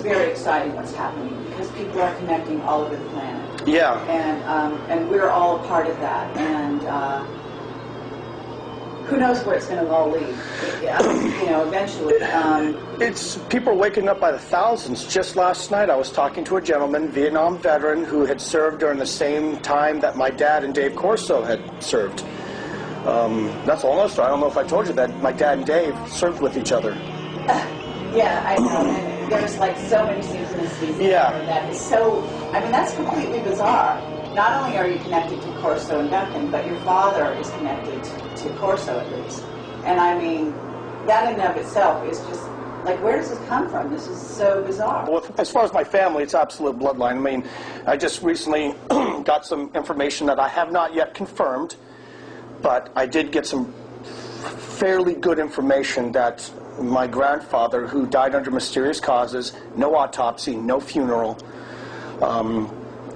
very exciting what's happening because people are connecting all over the planet. Yeah. And we're all a part of that. And who knows where it's going to all lead? Eventually. It's people are waking up by the thousands. Just last night, I was talking to a gentleman, Vietnam veteran, who had served during the same time that my dad and Dave Corso had served. That's a long story. I don't know if I told you that my dad and Dave served with each other. Yeah, I know. And there's like so many synchronicities. Yeah. That is so. I mean, that's completely bizarre. Not only are you connected to Corso and Duncan, but your father is connected to Corso at least. And I mean, that in and of itself is just like, where does this come from? This is so bizarre. Well, as far as my family, it's absolute bloodline. I mean, I just recently got some information that I have not yet confirmed, but I did get some fairly good information that my grandfather, who died under mysterious causes, no autopsy, no funeral,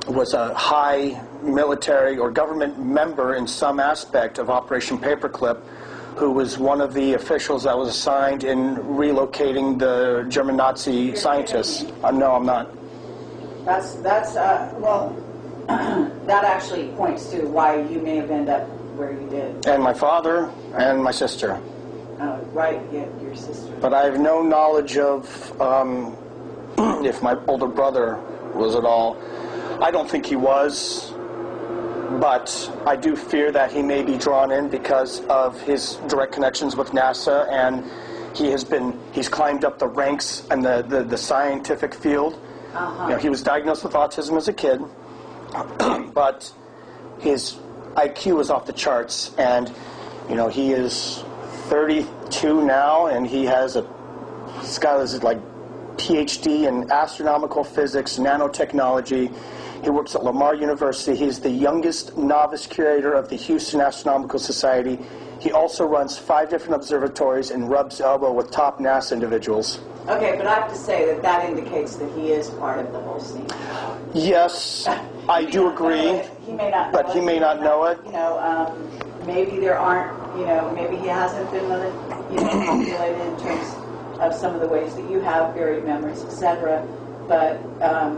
was a high military or government member in some aspect of Operation Paperclip, who was one of the officials that was assigned in relocating the German Nazi scientists. No, I'm not. Well, that actually points to why you may have ended up where you did. And my father and my sister. Right, yeah, your sister. But I have no knowledge of if my older brother was at all. I don't think he was, but I do fear that he may be drawn in because of his direct connections with NASA, and he's climbed up the ranks in the scientific field. He was diagnosed with autism as a kid, but his IQ is off the charts, and he is 32 now, and he's got his like PhD in astronomical physics, nanotechnology. He works at Lamar University. He's the youngest novice curator of the Houston Astronomical Society. He also runs 5 different observatories and rubs elbow with top NASA individuals. Okay, but I have to say that indicates that he is part of the whole scene. Yes, I do agree. He may not, but he may not know it. Maybe there aren't. Maybe he hasn't been populated in terms of some of the ways that you have buried memories, etc. But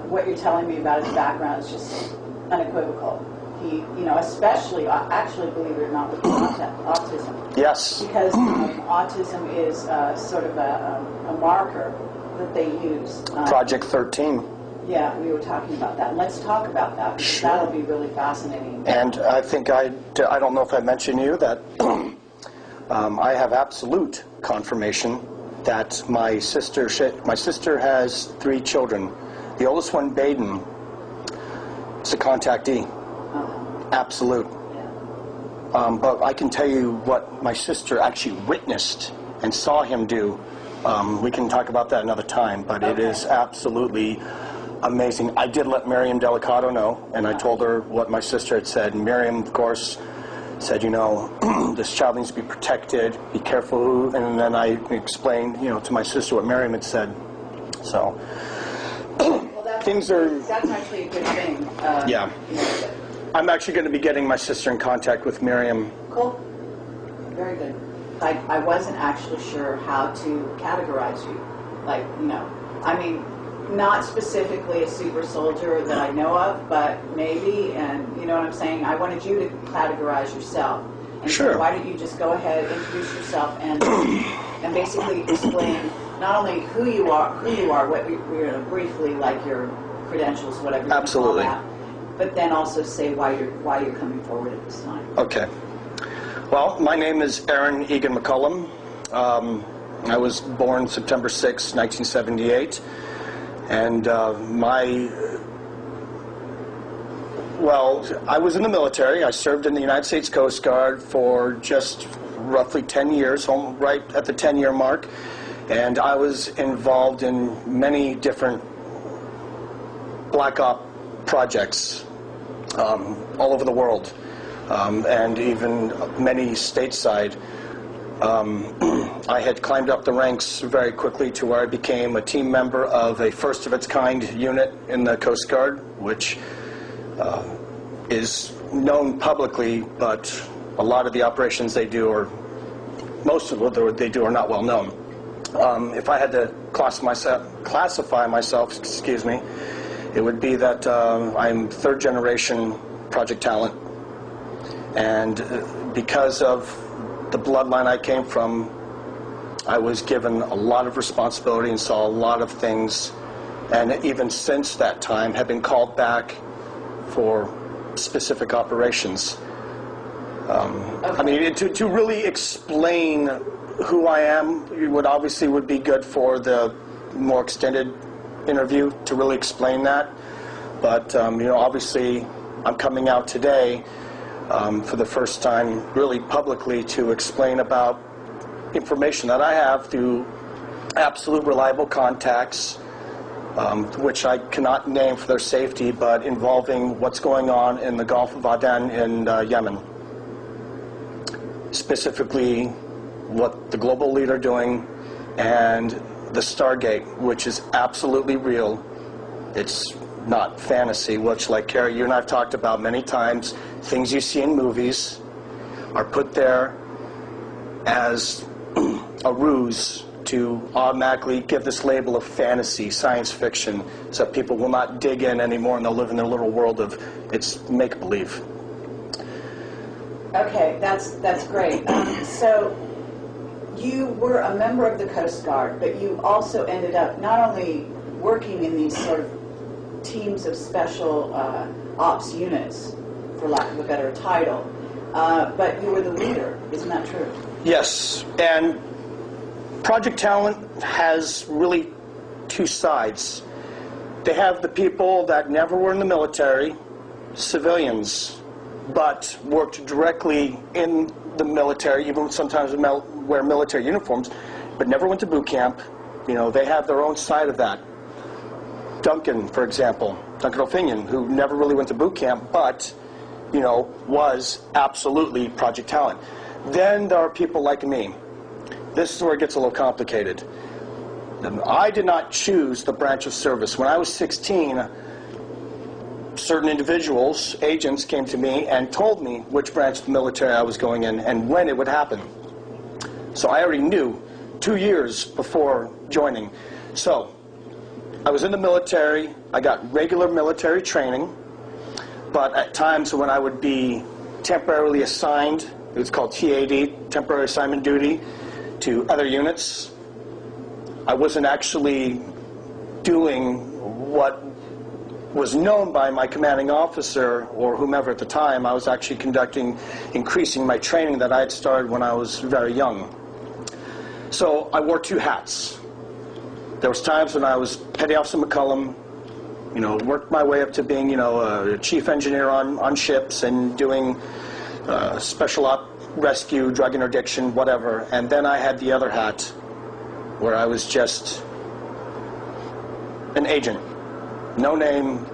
what you're telling me about his background is just unequivocal. He, especially, actually, believe it or not, with autism. Yes. Because autism is sort of a marker that they use. Project 13. Yeah, we were talking about that. Let's talk about that, because that'll be really fascinating. And I think I don't know if I mentioned you that I have absolute confirmation that my sister has 3 children. The oldest one, Baden, is a contactee. Absolute. Yeah. But I can tell you what my sister actually witnessed and saw him do. We can talk about that another time, but it is absolutely amazing. I did let Miriam Delicato know, and I told her what my sister had said. And Miriam, of course, said, this child needs to be protected, be careful who, and then I explained, to my sister what Miriam had said. So, things are... That's actually a good thing. Yeah. I'm actually going to be getting my sister in contact with Miriam. Cool. Very good. I wasn't actually sure how to categorize you. Not specifically a super soldier that I know of, but maybe, and you know what I'm saying? I wanted you to categorize yourself. And sure. So why don't you just go ahead, introduce yourself, and basically explain not only who you are, what briefly, like your credentials, whatever you Absolutely. Call that, but then also say why you're coming forward at this time. Okay. Well, my name is Aaron Egan McCollum. I was born September 6, 1978. And I was in the military. I served in the United States Coast Guard for just roughly 10 years, right at the 10-year mark. And I was involved in many different black op projects all over the world, and even many stateside. I had climbed up the ranks very quickly to where I became a team member of a first-of-its-kind unit in the Coast Guard, which is known publicly, but a lot of the operations they do, or most of what they do, are not well known. If I had to classify myself, excuse me, it would be that I'm third generation Project Talent. And because of the bloodline I came from, I was given a lot of responsibility and saw a lot of things. And even since that time, have been called back for specific operations. I mean, to really explain who I am, would be good for the more extended interview to really explain that. But obviously, I'm coming out today for the first time, really publicly, to explain about information that I have through absolute reliable contacts, which I cannot name for their safety, but involving what's going on in the Golfo de Adén in Yemen. Specifically, what the global elite are doing, and the Stargate, which is absolutely real. It's not fantasy, which, like Carrie, you and I have talked about many times. Things you see in movies are put there as a ruse to automatically give this label of fantasy, science fiction, so people will not dig in anymore and they'll live in their little world of it's make-believe. Okay, that's great. So you were a member of the Coast Guard, but you also ended up not only working in these sort of teams of special ops units, for lack of a better title, but you were the leader. Isn't that true? Yes, and Project Talent has really two sides. They have the people that never were in the military, civilians, but worked directly in the military, even sometimes wear military uniforms, but never went to boot camp. They have their own side of that. Duncan, for example, Duncan O'Finian, who never really went to boot camp, but, was absolutely Project Talent. Then there are people like me. This is where it gets a little complicated. I did not choose the branch of service. When I was 16, certain individuals, agents, came to me and told me which branch of the military I was going in and when it would happen. So I already knew 2 years before joining. So I was in the military. I got regular military training, but at times when I would be temporarily assigned, it was called TAD, temporary assignment duty, to other units, I wasn't actually doing what was known by my commanding officer or whomever at the time. I was actually increasing my training that I had started when I was very young. So I wore two hats. There was times when I was petty officer McCollum, worked my way up to being, a chief engineer on ships and doing special op rescue, drug interdiction, whatever. And then I had the other hat where I was just an agent. No name,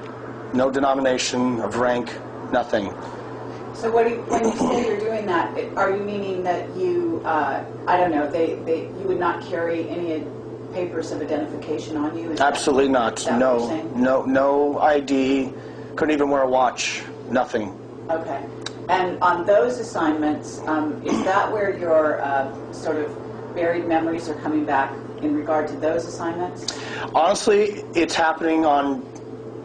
no denomination of rank, nothing. So when you say you're doing that, are you meaning that you, you would not carry any papers of identification on you? Absolutely not. No ID, couldn't even wear a watch, nothing. Okay. And on those assignments, is that where your sort of buried memories are coming back in regard to those assignments? Honestly, it's happening on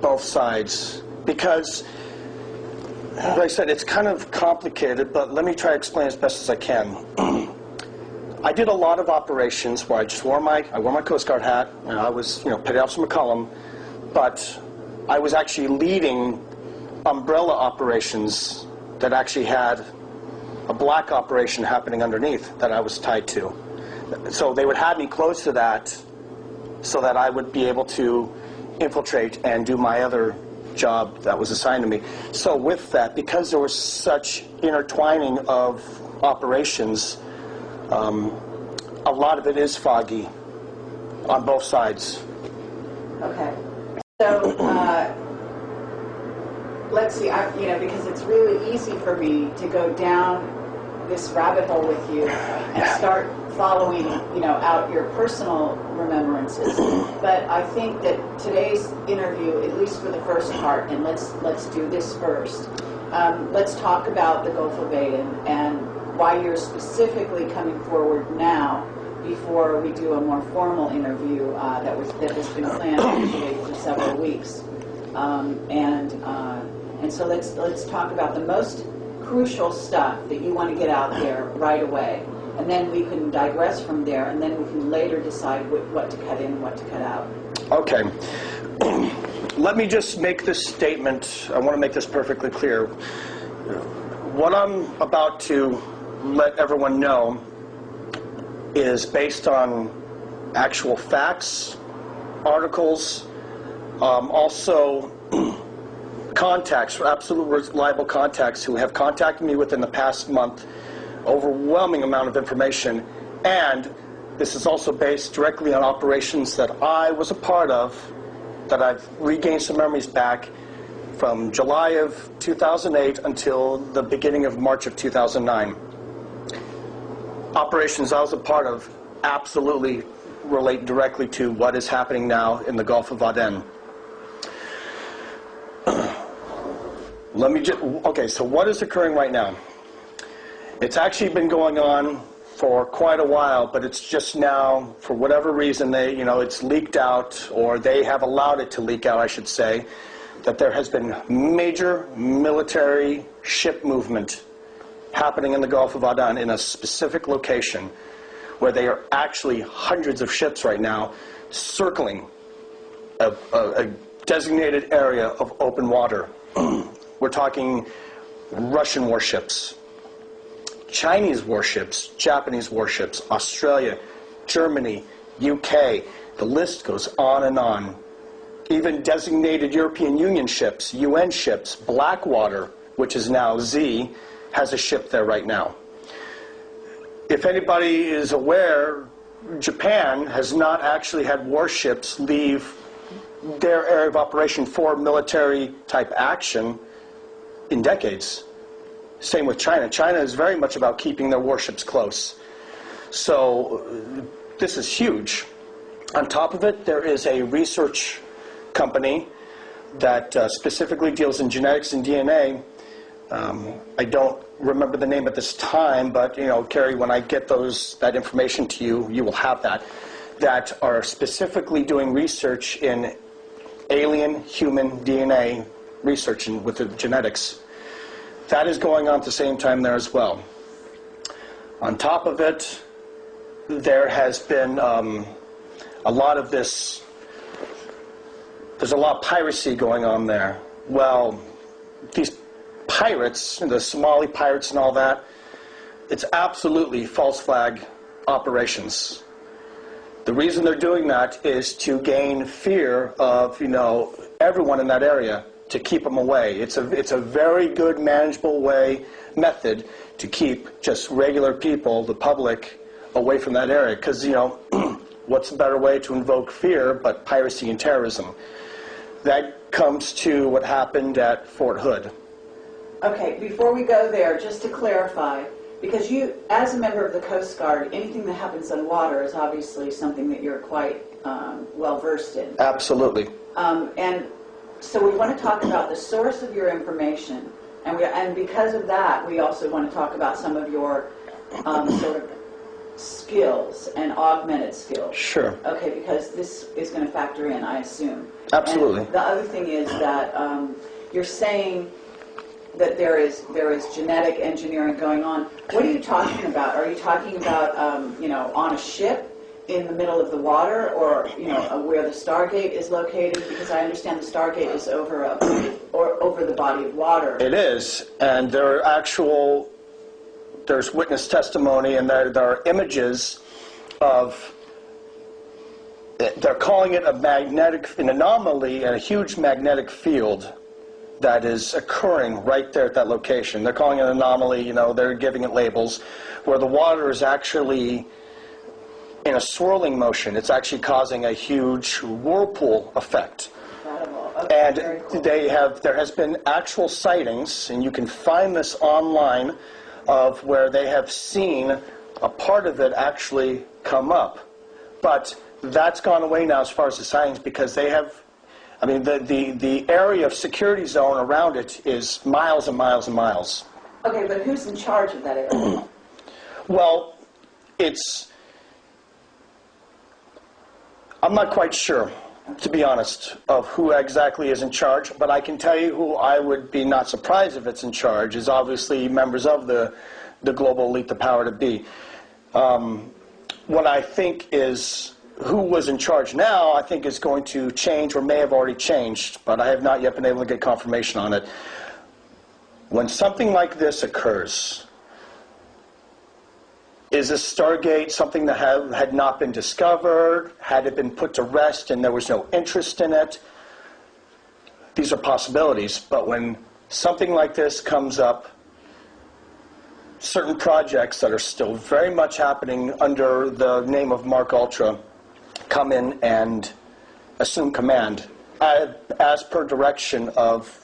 both sides because, like I said, it's kind of complicated, but let me try to explain as best as I can. I did a lot of operations where I just wore my Coast Guard hat, and I was, Petty Officer McCollum, but I was actually leading umbrella operations that actually had a black operation happening underneath that I was tied to. So they would have me close to that so that I would be able to infiltrate and do my other job that was assigned to me. So with that, because there was such intertwining of operations, a lot of it is foggy on both sides. Okay. So let's see, because it's really easy for me to go down this rabbit hole with you and start following, out your personal remembrances. But I think that today's interview, at least for the first part, and let's do this first. Let's talk about the Golfo de Adén and why you're specifically coming forward now before we do a more formal interview that has been planned usually for several weeks. And so let's talk about the most crucial stuff that you want to get out there right away, and then we can digress from there, and then we can later decide what to cut in and what to cut out. Okay. Let me just make this statement. I want to make this perfectly clear. What I'm about to let everyone know is based on actual facts, articles, also contacts, absolute reliable contacts who have contacted me within the past month, overwhelming amount of information, and this is also based directly on operations that I was a part of, that I've regained some memories back from July of 2008 until the beginning of March of 2009. Operations I was a part of absolutely relate directly to what is happening now in the Golfo de Adén. Okay, so what is occurring right now? It's actually been going on for quite a while, but it's just now, for whatever reason, it's leaked out, or they have allowed it to leak out, I should say, that there has been major military ship movement happening in the Golfo de Adén in a specific location where they are actually hundreds of ships right now circling a designated area of open water. We're talking Russian warships, Chinese warships, Japanese warships, Australia, Germany, UK, the list goes on and on. Even designated European Union ships, UN ships, Blackwater, which is now Z, has a ship there right now. If anybody is aware, Japan has not actually had warships leave their area of operation for military type action in decades. Same with China. China is very much about keeping their warships close. So this is huge. On top of it, there is a research company that specifically deals in genetics and DNA. I don't remember the name at this time, but Carrie, when I get that information to you, you will have that are specifically doing research in alien human DNA research with the genetics. That is going on at the same time there as well. On top of it, there has been a lot of this, there's a lot of piracy going on there. Well, these pirates, the Somali pirates and all that, it's absolutely false flag operations. The reason they're doing that is to gain fear of, everyone in that area, to keep them away. It's a very good manageable method to keep just regular people, the public, away from that area. Because, what's a better way to invoke fear but piracy and terrorism? That comes to what happened at Fort Hood. Okay, before we go there, just to clarify, because you, as a member of the Coast Guard, anything that happens on water is obviously something that you're quite well versed in. Absolutely. And so we want to talk about the source of your information, and because of that, we also want to talk about some of your sort of skills and augmented skills. Sure. Okay, because this is going to factor in, I assume. Absolutely. And the other thing is that you're saying that there is genetic engineering going on. What are you talking about? Are you talking about on a ship in the middle of the water, or where the Stargate is located? Because I understand the Stargate is over over the body of water. It is, and there's witness testimony, and there are images of. They're calling it an anomaly, and a huge magnetic field that is occurring right there at that location. They're calling it an anomaly. They're giving it labels, where the water is actually in a swirling motion. It's actually causing a huge whirlpool effect. Incredible. Okay, and cool. There has been actual sightings, and you can find this online, of where they have seen a part of it actually come up. But that's gone away now as far as the sightings, because they have, the area of security zone around it is miles and miles and miles. Okay, but who's in charge of that area? Well, it's I'm not quite sure, to be honest, of who exactly is in charge, but I can tell you who I would be not surprised if it's in charge is obviously members of the global elite, the power to be. What I think is who was in charge now, I think is going to change or may have already changed, but I have not yet been able to get confirmation on it. When something like this occurs, is a Stargate something that had not been discovered? Had it been put to rest and there was no interest in it? These are possibilities, but when something like this comes up, certain projects that are still very much happening under the name of MKUltra come in and assume command as per direction of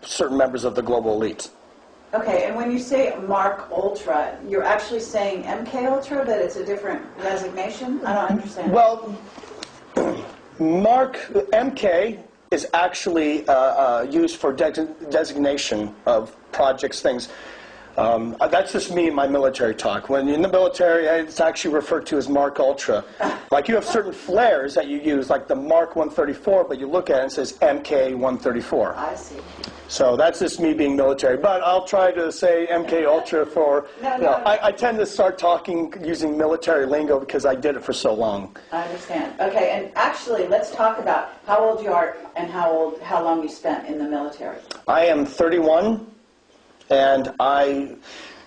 certain members of the global elite. Okay, and when you say MKUltra, you're actually saying MKUltra, that it's a different designation? I don't understand. Well, MK is actually used for designation of projects, things. That's just me in my military talk. When in the military, it's actually referred to as MKUltra. Like you have certain flares that you use, like the Mark 134, but you look at it and it says MK 134. I see. So that's just me being military. But I'll try to say MKUltra for, I tend to start talking using military lingo because I did it for so long. I understand. Okay, and actually, let's talk about how old you are and how long you spent in the military. I am 31, and I,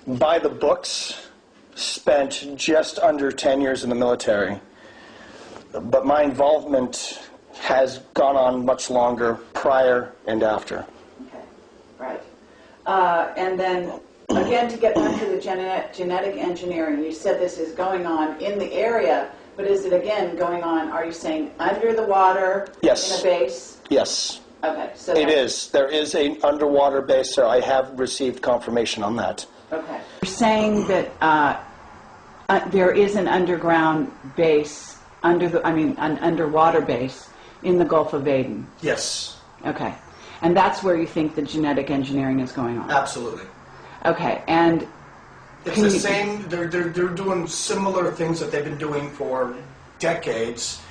by the books, spent just under 10 years in the military. But my involvement has gone on much longer prior and after. Right. And then, again, to get back to the genetic engineering, you said this is going on in the area, but is it, again, going on, are you saying under the water? Yes. In a base? Yes. Okay. So it is. There is an underwater base there. I have received confirmation on that. Okay. You're saying that there is an underground base, an underwater base in the Gulf of Aden? Yes. Okay. And that's where you think the genetic engineering is going on? Absolutely. Okay, and... It's the same, they're doing similar things that they've been doing for decades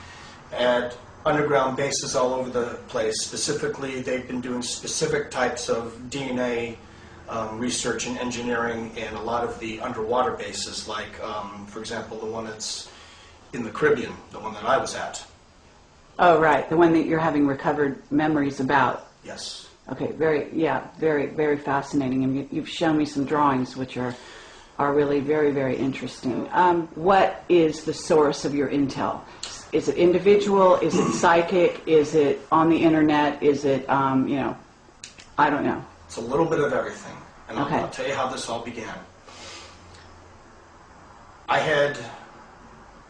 at underground bases all over the place. Specifically, they've been doing specific types of DNA research and engineering in a lot of the underwater bases, like, for example, the one that's in the Caribbean, the one that I was at. Oh, right, the one that you're having recovered memories about. Yes. Okay, very fascinating. And you've shown me some drawings which are really very, very interesting. What is the source of your intel? Is it individual? Is it psychic? Is it on the internet? Is it, I don't know. It's a little bit of everything. And Okay. I'll tell you how this all began. I had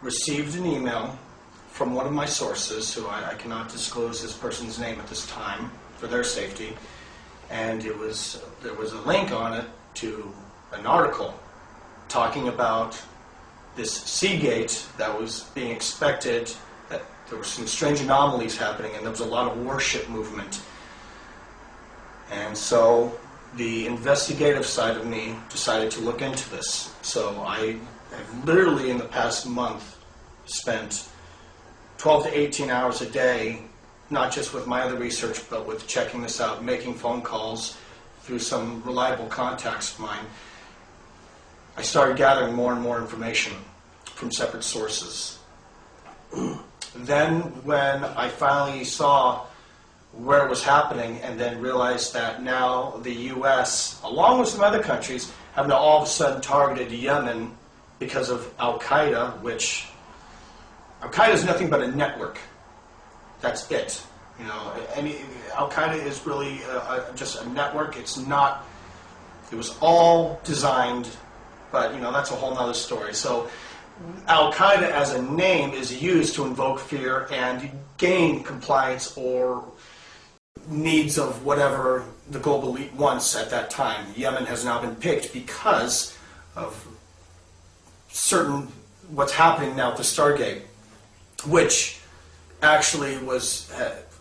received an email from one of my sources, who I cannot disclose this person's name at this time, for their safety, and there was a link on it to an article talking about this Seagate that was being expected, that there were some strange anomalies happening, and there was a lot of worship movement. And so the investigative side of me decided to look into this. So I have literally in the past month spent 12 to 18 hours a day, not just with my other research, but with checking this out, making phone calls through some reliable contacts of mine. I started gathering more and more information from separate sources. Then when I finally saw where it was happening and then realized that now the U.S., along with some other countries, have now all of a sudden targeted Yemen because of Al-Qaeda, which Al-Qaeda is nothing but a network. That's it. Al-Qaeda is really just a network. It was all designed, but that's a whole nother story. So Al-Qaeda as a name is used to invoke fear and gain compliance or needs of whatever the global elite wants at that time. Yemen has now been picked because of what's happening now with the Stargate, which actually was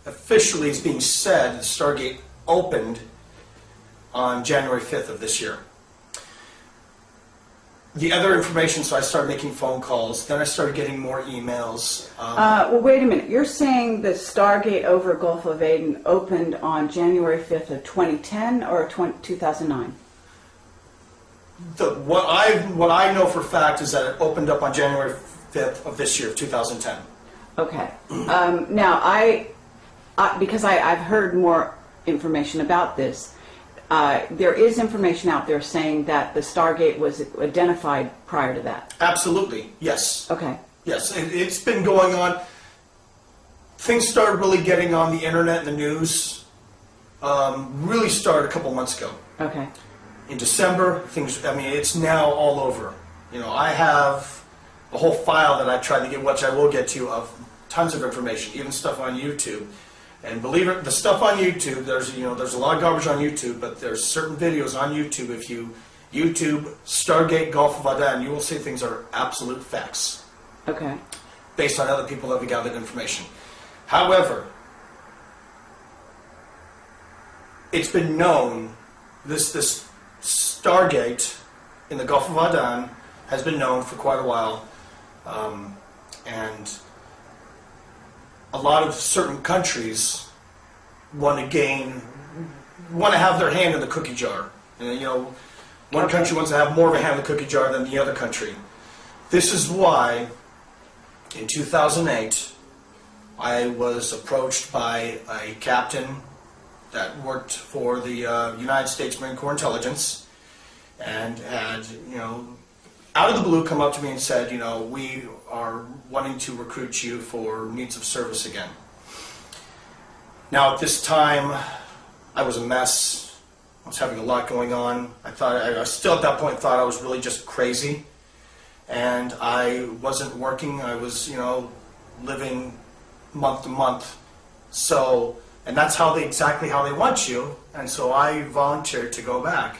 officially is being said the Stargate opened on January 5th of this year. the other information, so I started making phone calls, then I started getting more emails. Well, wait a minute. You're saying the Stargate over Golfo of Adén opened on January 5th of 2010 or 2009? What I know for a fact is that it opened up on January 5th of this year, of 2010. Okay. Now, because I've heard more information about this, there is information out there saying that the Stargate was identified prior to that. Absolutely, yes. Okay. Yes, it's been going on. Things started really getting on the internet and the news, really started a couple months ago. Okay. In December, it's now all over. You know, I have a whole file that I tried to get, which I will get to, of tons of information, even stuff on YouTube. And believe it, the stuff on YouTube, there's a lot of garbage on YouTube, but there's certain videos on YouTube. If you YouTube Stargate Golfo de Adén, you will see things that are absolute facts. Okay. Based on other people that have gathered information. However, it's been known, this Stargate in the Golfo de Adén has been known for quite a while, and a lot of certain countries want to have their hand in the cookie jar. And, one country wants to have more of a hand in the cookie jar than the other country. This is why, in 2008, I was approached by a captain that worked for the United States Marine Corps Intelligence, and had, out of the blue come up to me and said, we are wanting to recruit you for needs of service again. Now at this time, I was a mess. I was having a lot going on. I still at that point thought I was really just crazy, and I wasn't working. I was, living month to month. So, and that's exactly how they want you. And so I volunteered to go back.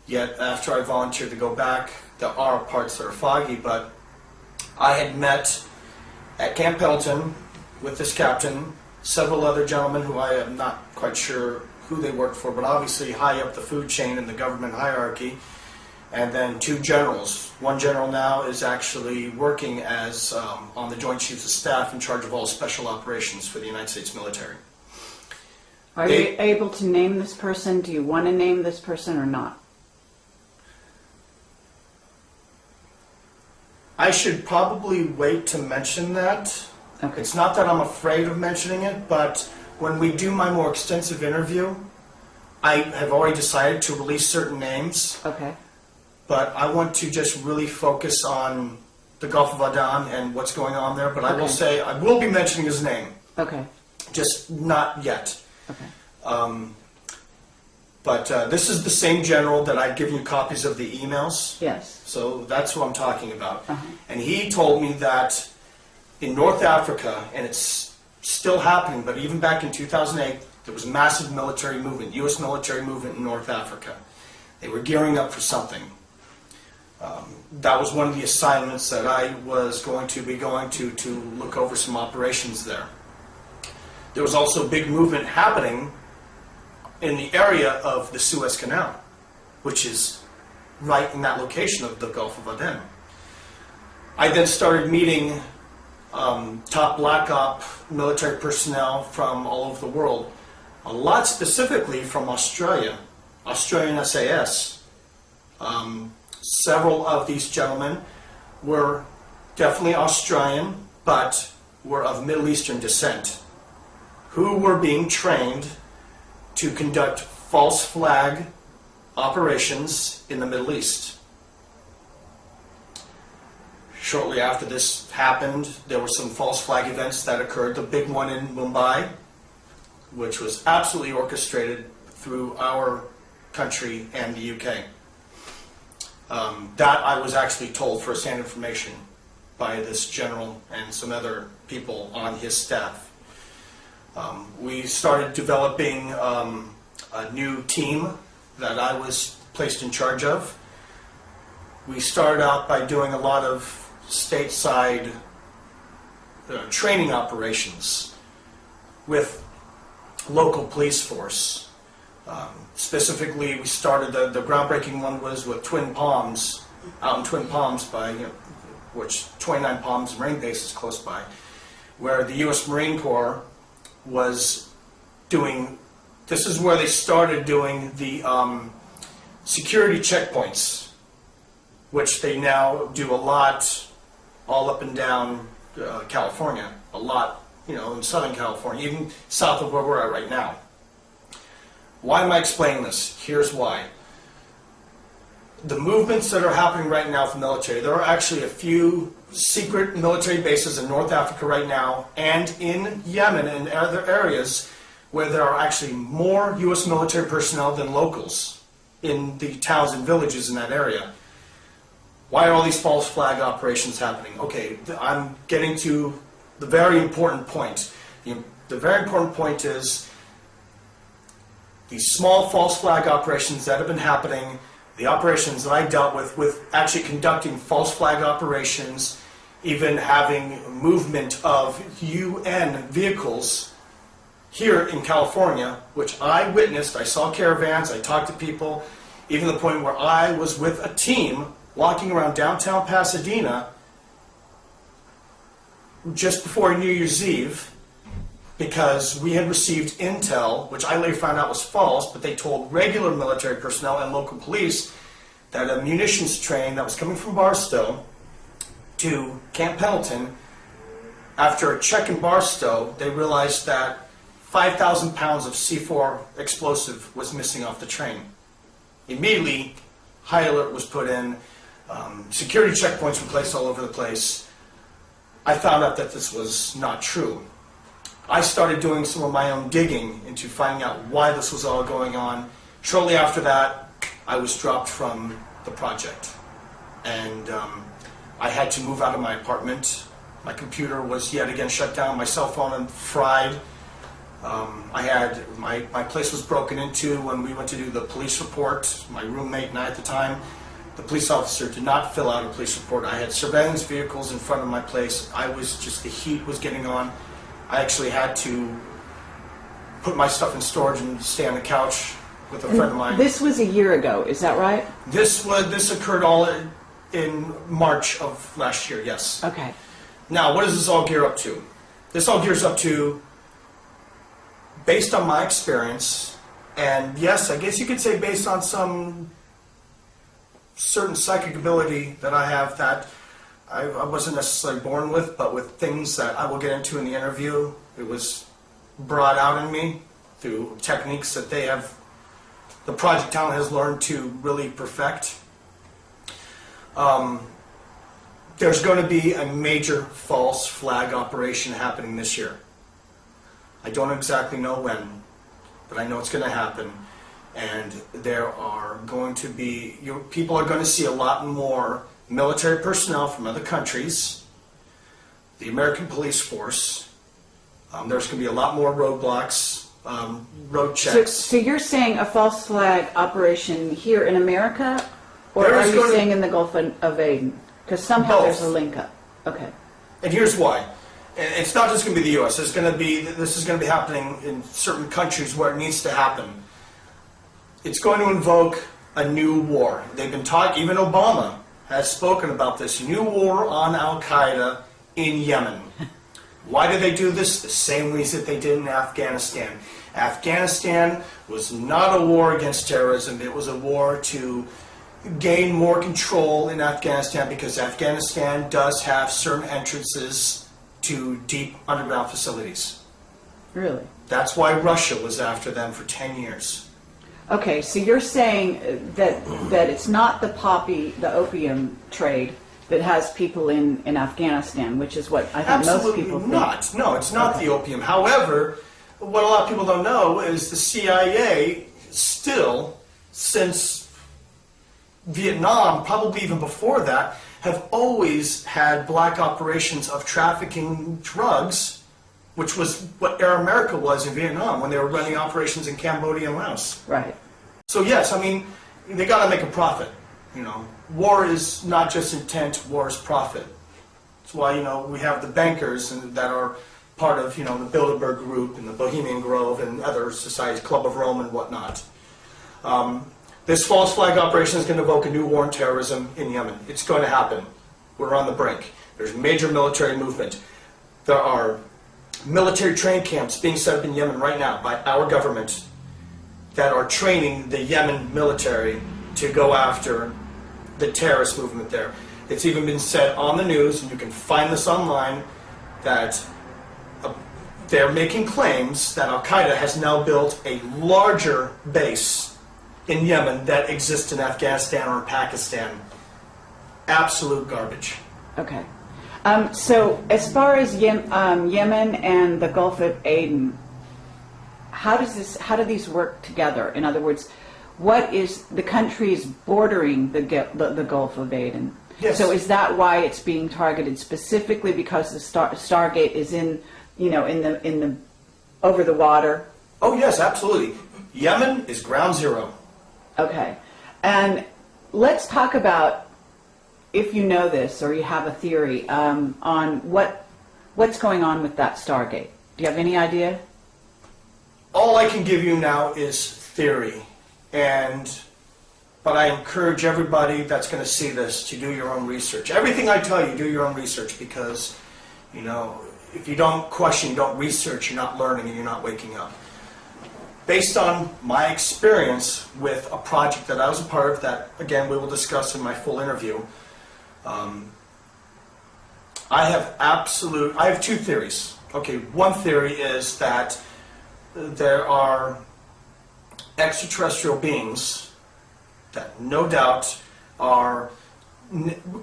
Yet after I volunteered to go back, there are parts that are foggy, but I had met at Camp Pendleton with this captain, several other gentlemen who I am not quite sure who they worked for, but obviously high up the food chain in the government hierarchy, and then 2 generals. One general now is actually working as on the Joint Chiefs of Staff in charge of all special operations for the United States military. Are you able to name this person? Do you want to name this person or not? I should probably wait to mention that. Okay. It's not that I'm afraid of mentioning it, but when we do my more extensive interview, I have already decided to release certain names. Okay. But I want to just really focus on the Golfo de Adén and what's going on there. But I will say, I will be mentioning his name. Okay. Just not yet. Okay. But this is the same general that I've given you copies of the emails. Yes. So that's what I'm talking about. Uh-huh. And he told me that in North Africa, and it's still happening, but even back in 2008, there was a massive military movement, U.S. military movement in North Africa. They were gearing up for something. That was one of the assignments that I was going to be going to look over some operations there. There was also a big movement happening in the area of the Suez Canal, which is right in that location of the Golfo de Adén. I then started meeting top Black Op military personnel from all over the world, a lot specifically from Australia, Australian SAS. Several of these gentlemen were definitely Australian, but were of Middle Eastern descent, who were being trained to conduct false flag operations in the Middle East. Shortly after this happened, there were some false flag events that occurred. The big one in Mumbai, which was absolutely orchestrated through our country and the UK. That I was actually told first-hand information by this general and some other people on his staff. We started developing a new team that I was placed in charge of. We started out by doing a lot of stateside training operations with local police force. Specifically, we started, the groundbreaking one was with Twin Palms out in Twin Palms by, which 29 Palms Marine Base is close by, where the U.S. Marine Corps was doing, this is where they started doing the security checkpoints, which they now do a lot all up and down California, a lot, in Southern California, even south of where we're at right now. Why am I explaining this? Here's why. The movements that are happening right now for the military, there are actually a few secret military bases in North Africa right now and in Yemen and other areas where there are actually more U.S. military personnel than locals in the towns and villages in that area. Why are all these false flag operations happening? Okay, I'm getting to the very important point. The very important point is these small false flag operations that have been happening, the operations that I dealt with actually conducting false flag operations, even having movement of UN vehicles here in California, which I witnessed. I saw caravans, I talked to people, even to the point where I was with a team walking around downtown Pasadena just before New Year's Eve, because we had received intel, which I later found out was false, but they told regular military personnel and local police that a munitions train that was coming from Barstow to Camp Pendleton, after a check in Barstow, they realized that 5,000 pounds of C4 explosive was missing off the train. Immediately, high alert was put in, security checkpoints were placed all over the place. I found out that this was not true. I started doing some of my own digging into finding out why this was all going on. Shortly after that, I was dropped from the project. And I had to move out of my apartment. My computer was yet again shut down, my cell phone fried. My place was broken into when we went to do the police report. My roommate and I at the time, the police officer did not fill out a police report. I had surveillance vehicles in front of my place. The heat was getting on. I actually had to put my stuff in storage and stay on the couch with a friend of mine. This was a year ago, is that right? This occurred all in March of last year, yes. Okay. Now, what does this all gear up to? This all gears up to, based on my experience, and yes, I guess you could say based on some certain psychic ability that I have that I wasn't necessarily born with, but with things that I will get into in the interview, it was brought out in me through techniques that the Project Talent has learned to really perfect. There's going to be a major false flag operation happening this year. I don't exactly know when, but I know it's going to happen. And there are going to be, people are going to see a lot more military personnel from other countries, the American police force. There's going to be a lot more roadblocks, road checks. So you're saying a false flag operation here in America, or are you saying in the Gulf of Aden? Because somehow Both. there's a link up. Okay. And here's why. And it's not just going to be the U.S. This is going to be happening in certain countries where it needs to happen. It's going to invoke a new war. They've been talking, even Obama has spoken about this new war on Al-Qaeda in Yemen. Why did they do this? The same reason that they did in Afghanistan. Afghanistan was not a war against terrorism. It was a war to gain more control in Afghanistan, because Afghanistan does have certain entrances to deep underground facilities. Really? That's why Russia was after them for 10 years. Okay, so you're saying that it's not the opium trade that has people in Afghanistan, which is what I think most people think. Not. No, it's not the opium. However, what a lot of people don't know is the CIA still, since Vietnam, probably even before that, have always had black operations of trafficking drugs, which was what Air America was in Vietnam when they were running operations in Cambodia and Laos. Right. So yes, I mean, they got to make a profit. War is not just intent; war is profit. That's why we have the bankers that are part of the Bilderberg Group and the Bohemian Grove and other societies, Club of Rome and whatnot. This false flag operation is going to evoke a new war on terrorism in Yemen. It's going to happen. We're on the brink. There's major military movement. There are military training camps being set up in Yemen right now by our government that are training the Yemen military to go after the terrorist movement there. It's even been said on the news, and you can find this online, that they're making claims that Al-Qaeda has now built a larger base in Yemen that exists in Afghanistan or in Pakistan. Absolute garbage. Okay. So as far as Yemen and the Gulf of Aden, how do these work together? In other words, what is the countries bordering the Gulf of Aden? Yes. So is that why it's being targeted specifically because the Stargate is in the over the water? Oh yes, absolutely. Yemen is ground zero. Okay. And let's talk about, if you know this or you have a theory on what's going on with that Stargate. Do you have any idea? All I can give you now is theory, but I encourage everybody that's going to see this to do your own research. Everything I tell you, do your own research, because, if you don't question, you don't research, you're not learning and you're not waking up. Based on my experience with a project that I was a part of that, again, we will discuss in my full interview, I have two theories. Okay, one theory is that there are extraterrestrial beings that no doubt are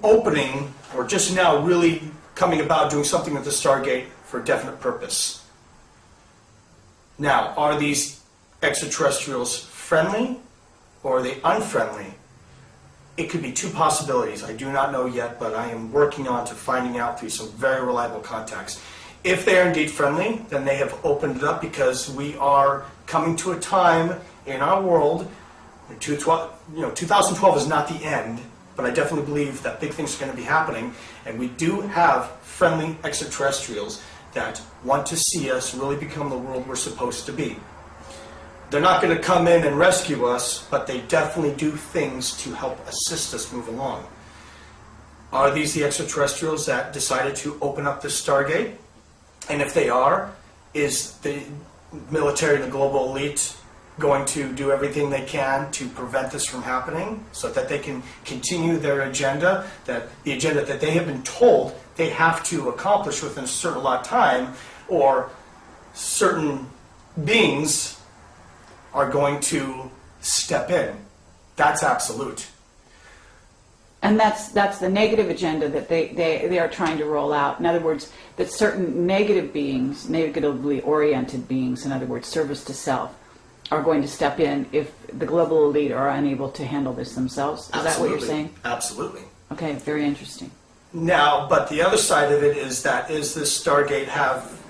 opening, or just now really coming about doing something with the Stargate for a definite purpose. Now, are these extraterrestrials friendly or are they unfriendly? It could be two possibilities. I do not know yet, but I am working on to finding out through some very reliable contacts. If they are indeed friendly, then they have opened it up, because we are coming to a time in our world. 2012 is not the end, but I definitely believe that big things are going to be happening, and we do have friendly extraterrestrials that want to see us really become the world we're supposed to be. They're not going to come in and rescue us, but they definitely do things to help assist us move along. Are these the extraterrestrials that decided to open up this Stargate? And if they are, is the military and the global elite going to do everything they can to prevent this from happening so that they can continue their agenda, the agenda that they have been told they have to accomplish within a certain lot of time, or certain beings are going to step in? That's absolute. And that's the negative agenda that they are trying to roll out. In other words, that certain negative beings, negatively oriented beings, in other words, service to self, are going to step in if the global elite are unable to handle this themselves. Is that what you're saying? Absolutely. Okay, very interesting. Now, but the other side of it is that, is this Stargate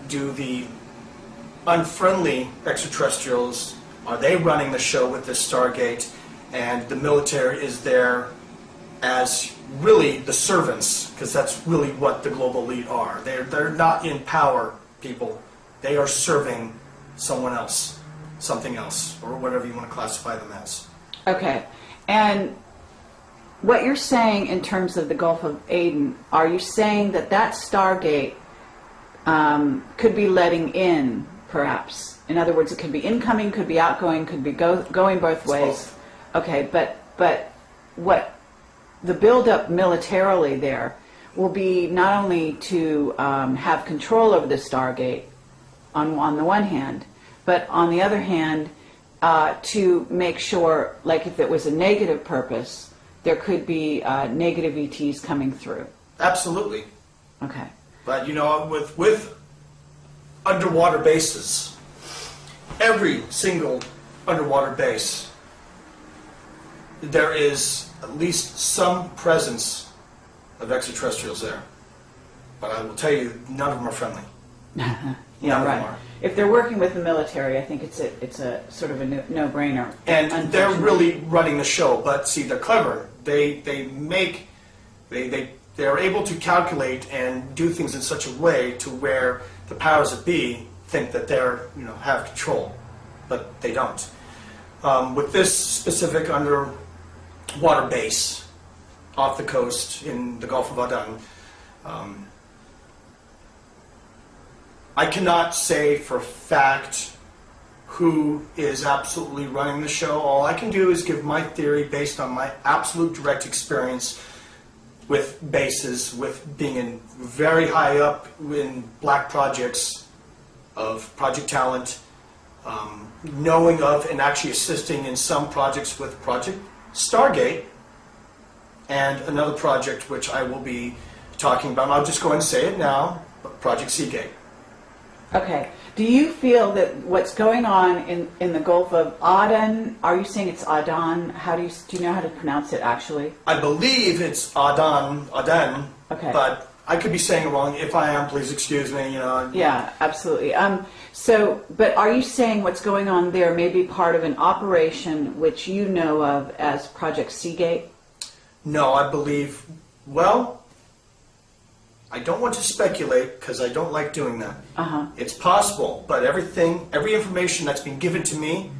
do the unfriendly extraterrestrials, are they running the show with this Stargate, and the military is there as really the servants, because that's really what the global elite are. They're not in power, people. They are serving someone else, something else, or whatever you want to classify them as. Okay, and what you're saying in terms of the Gulf of Aden, are you saying that Stargate could be letting in, perhaps? In other words, it could be incoming, could be outgoing, could be going both ways. Okay, but what the build-up militarily there will be not only to have control over the Stargate on the one hand, but on the other hand, to make sure, like if it was a negative purpose, there could be negative ETs coming through. Absolutely. Okay. But with underwater bases, every single underwater base, there is at least some presence of extraterrestrials there. But I will tell you, none of them are friendly. Yeah, None of right. them are. If they're working with the military, I think it's a sort of a no-brainer. And they're really running the show. But see, they're clever. They're able to calculate and do things in such a way to where the powers that be think that they're have control, but they don't. With this specific underwater base off the coast in the Golfo de Adén, I cannot say for a fact who is absolutely running the show. All I can do is give my theory based on my absolute direct experience with bases, with being in very high up in black projects of Project Talent, knowing of and actually assisting in some projects with Project Stargate, and another project which I will be talking about. I'll just go and say it now, Project Seagate. Okay. Do you feel that what's going on in the Gulf of Aden, are you saying it's Aden? Do you know how to pronounce it actually? I believe it's Adén, Okay. but I could be saying it wrong. If I am, please excuse me. Yeah, absolutely. But are you saying what's going on there may be part of an operation which you know of as Project Seagate? No, I believe, well, I don't want to speculate because I don't like doing that. Uh-huh. It's possible, but every information that's been given to me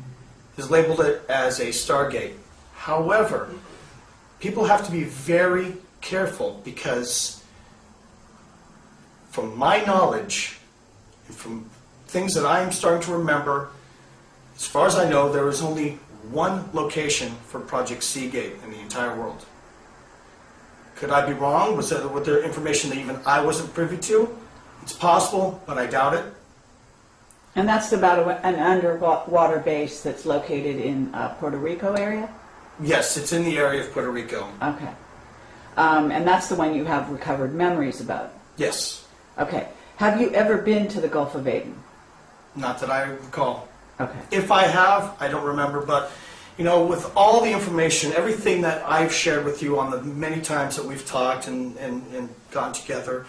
is labeled it as a Stargate. However, people have to be very careful because from my knowledge and from things that I am starting to remember, as far as I know, there is only one location for Project Seagate in the entire world. Could I be wrong? Was there information that even I wasn't privy to? It's possible, but I doubt it. And that's about an underwater base that's located in Puerto Rico area? Yes, it's in the area of Puerto Rico. Okay. And that's the one you have recovered memories about? Yes. Okay. Have you ever been to the Gulf of Aden? Not that I recall. Okay. If I have, I don't remember, but you know, with all the information, everything that I've shared with you on the many times that we've talked and gotten together,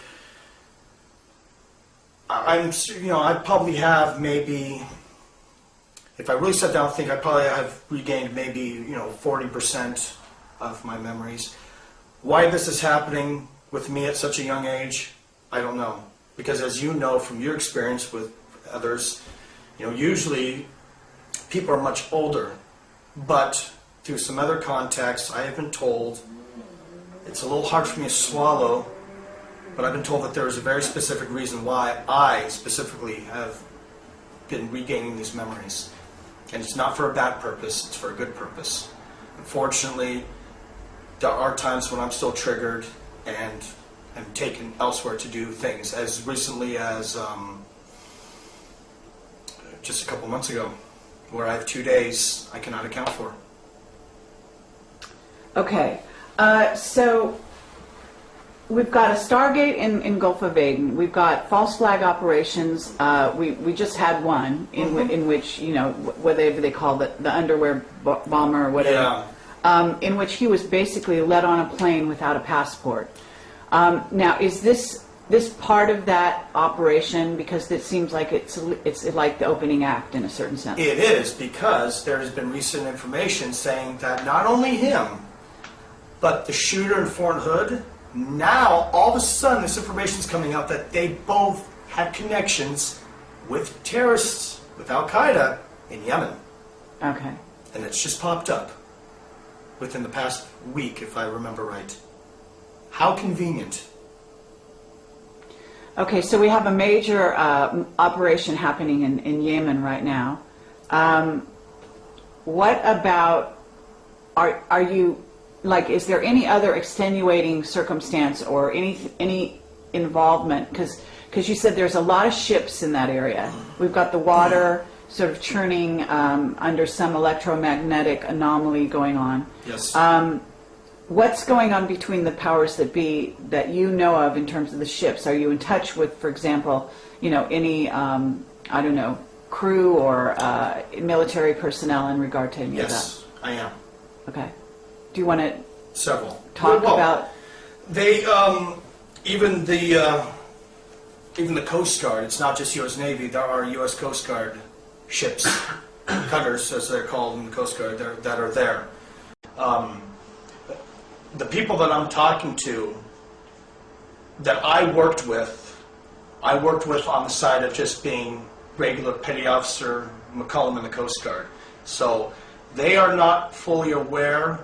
I probably have maybe, if I really sat down and think, I probably have regained maybe, 40% of my memories. Why this is happening with me at such a young age, I don't know. Because as you know from your experience with others, usually people are much older. But through some other contexts, I have been told, it's a little hard for me to swallow, but I've been told that there is a very specific reason why I specifically have been regaining these memories. And it's not for a bad purpose, it's for a good purpose. Unfortunately, there are times when I'm still triggered and am taken elsewhere to do things, as recently as just a couple months ago, where I have 2 days I cannot account for. Okay, so we've got a Stargate in Gulf of Aden. We've got false flag operations. We just had one in which, whatever they call the underwear bomber or whatever, in which he was basically let on a plane without a passport. Now, is this part of that operation, because it seems like it's like the opening act in a certain sense? It is, because there has been recent information saying that not only him, but the shooter in Fort Hood, now all of a sudden this information is coming out that they both had connections with terrorists, with Al-Qaeda in Yemen. Okay. And it's just popped up within the past week, if I remember right. How convenient. Okay, so we have a major operation happening in Yemen right now. What about, are you, like, is there any other extenuating circumstance or any involvement? Because you said there's a lot of ships in that area. We've got the water sort of churning under some electromagnetic anomaly going on. Yes. What's going on between the powers that be that you know of in terms of the ships? Are you in touch with, for example, any, crew or military personnel in regard to any of that? Yes, I am. Okay. Do you want to talk about? They, even the Coast Guard, it's not just U.S. Navy, there are U.S. Coast Guard ships, cutters as they're called in the Coast Guard, that are there. The people that I'm talking to, that I worked with on the side of just being regular petty officer McCollum in the Coast Guard. So They are not fully aware,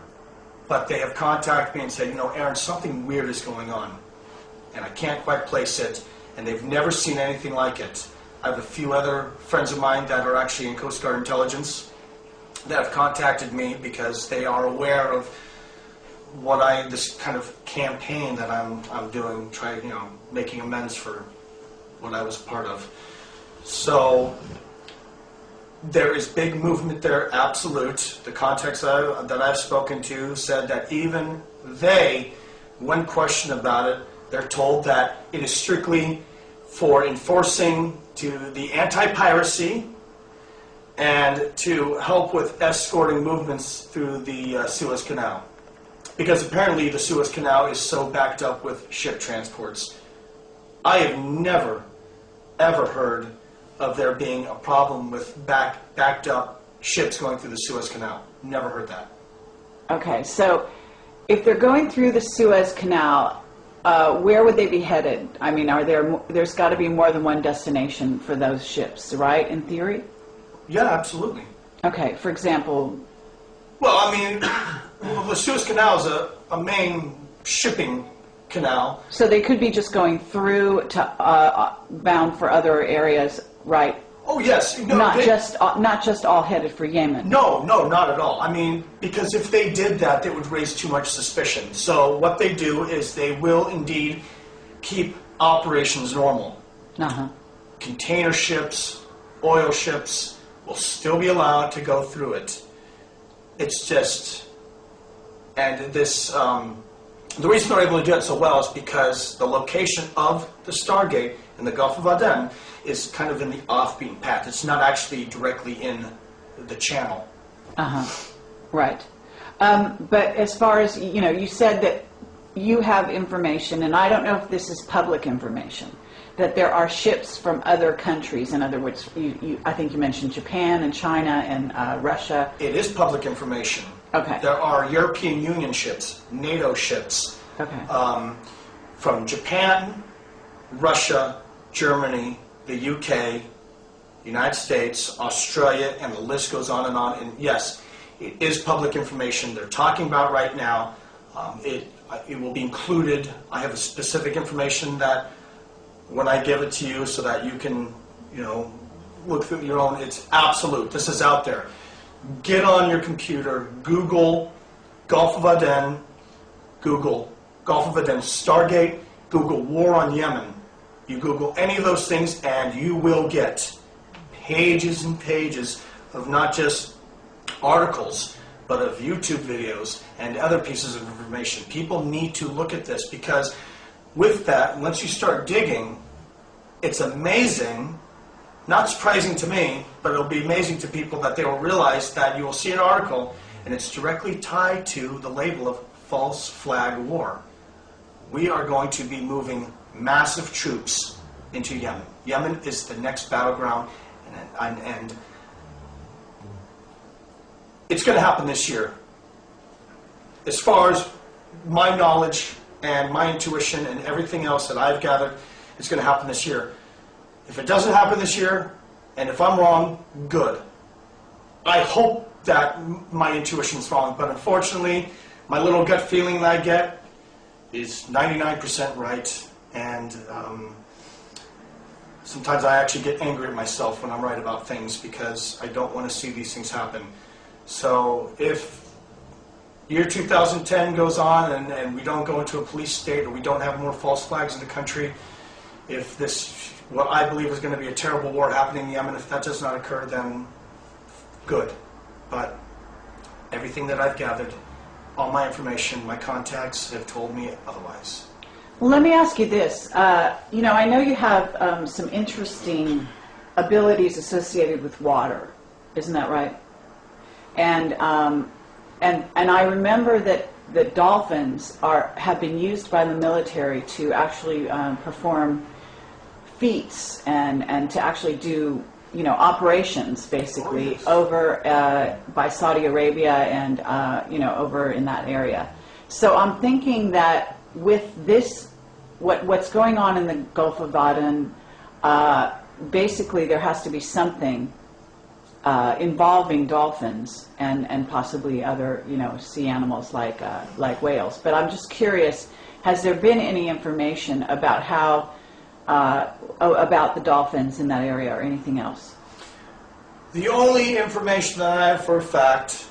but they have contacted me and said, you know, Aaron, something weird is going on, and I can't quite place it, and they've never seen anything like it. I have a few other friends of mine that are actually in Coast Guard intelligence that have contacted me because they are aware of this kind of campaign that I'm doing, making amends for what I was part of. So there is big movement there, absolute. The contacts that I've spoken to said that even they, when questioned about it, they're told that it is strictly for enforcing to the anti-piracy and to help with escorting movements through the Suez Canal. Because apparently the Suez Canal is so backed up with ship transports. I have never, ever heard of there being a problem with backed up ships going through the Suez Canal. Never heard that. Okay, so if they're going through the Suez Canal, where would they be headed? I mean, there's got to be more than one destination for those ships, right, in theory? Yeah, absolutely. Okay, for example... Well, I mean, the Suez Canal is a main shipping canal. So they could be just going through to bound for other areas, right? Oh, yes. No, not just all headed for Yemen. No, not at all. I mean, because if they did that, it would raise too much suspicion. So what they do is they will indeed keep operations normal. Uh-huh. Container ships, oil ships will still be allowed to go through it. It's just, and this, the reason they're able to do it so well is because the location of the Stargate in the Golfo de Adén is kind of in the off-beaten path. It's not actually directly in the channel. Uh-huh. Right. But as far as, you said that you have information, and I don't know if this is public information, that there are ships from other countries. In other words, I think you mentioned Japan and China and Russia. It is public information. Okay. There are European Union ships, NATO ships, okay. From Japan, Russia, Germany, the UK, United States, Australia, and the list goes on and on. And yes, it is public information. They're talking about it right now. It will be included. I have a specific information that when I give it to you so that you can, look through your own, it's absolute. This is out there. Get on your computer, Google Golfo de Adén, Google Golfo de Adén Stargate, Google War on Yemen. You Google any of those things and you will get pages and pages of not just articles, but of YouTube videos and other pieces of information. People need to look at this because with that, once you start digging, it's amazing, not surprising to me, but it'll be amazing to people that they will realize that you will see an article and it's directly tied to the label of false flag war. We are going to be moving massive troops into Yemen. Yemen is the next battleground, and it's going to happen this year. As far as my knowledge and my intuition and everything else that I've gathered, it's going to happen this year. If it doesn't happen this year, and if I'm wrong, good. I hope that my intuition's wrong, but unfortunately, my little gut feeling that I get is 99% right, and sometimes I actually get angry at myself when I'm right about things because I don't want to see these things happen. So if year 2010 goes on and we don't go into a police state or we don't have more false flags in the country, if this, what I believe is going to be a terrible war happening in Yemen, if that does not occur, then good. But everything that I've gathered, all my information, my contacts have told me otherwise. Well, let me ask you this. I know you have some interesting abilities associated with water. Isn't that right? And I remember that dolphins have been used by the military to actually perform feats and to actually do operations basically over by Saudi Arabia and over in that area. So I'm thinking that with this, what's going on in the Gulf of Aden, basically there has to be something involving dolphins and possibly other, sea animals like whales. But I'm just curious, has there been any information about how about the dolphins in that area or anything else? The only information that I have for a fact,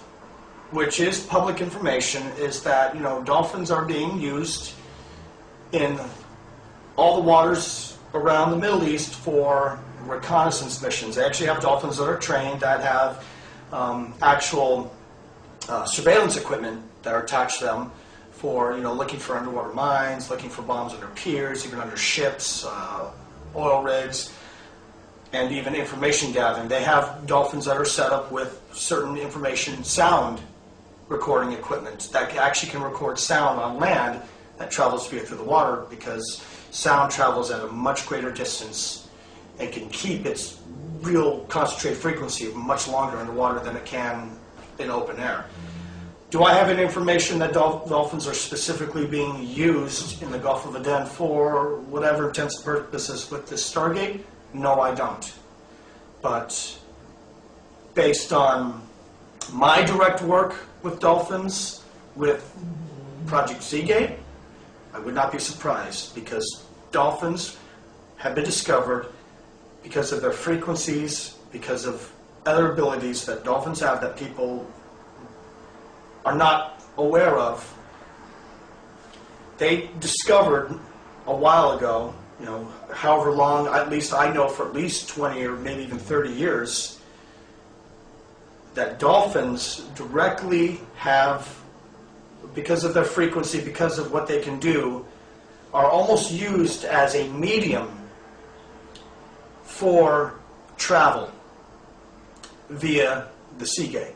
which is public information, is that dolphins are being used in all the waters around the Middle East for reconnaissance missions. They actually have dolphins that are trained that have actual surveillance equipment that are attached to them for looking for underwater mines, looking for bombs under piers, even under ships, oil rigs, and even information gathering. They have dolphins that are set up with certain information sound recording equipment that actually can record sound on land that travels through the water, because sound travels at a much greater distance and can keep its real concentrated frequency much longer underwater than it can in open air. Do I have any information that dolphins are specifically being used in the Golfo de Adén for whatever intents and purposes with this Stargate? No, I don't. But based on my direct work with dolphins, with Project Seagate, I would not be surprised, because dolphins have been discovered because of their frequencies, because of other abilities that dolphins have that people are not aware of. They discovered a while ago, however long, at least I know for at least 20 or maybe even 30 years, that dolphins directly have, because of their frequency, because of what they can do, are almost used as a medium for travel via the Seagate.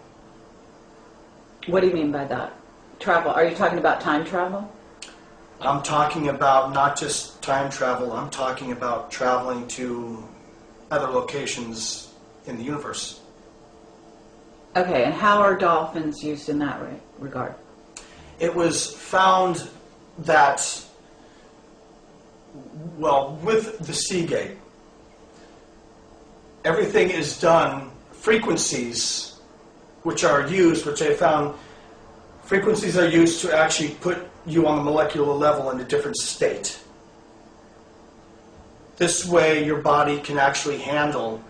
What do you mean by that? Travel? Are you talking about time travel? I'm talking about not just time travel, I'm talking about traveling to other locations in the universe. Okay, and how are dolphins used in that regard? It was found that, with the Seagate, everything is done, frequencies which are used, which they found, frequencies are used to actually put you on the molecular level in a different state. This way your body can actually handle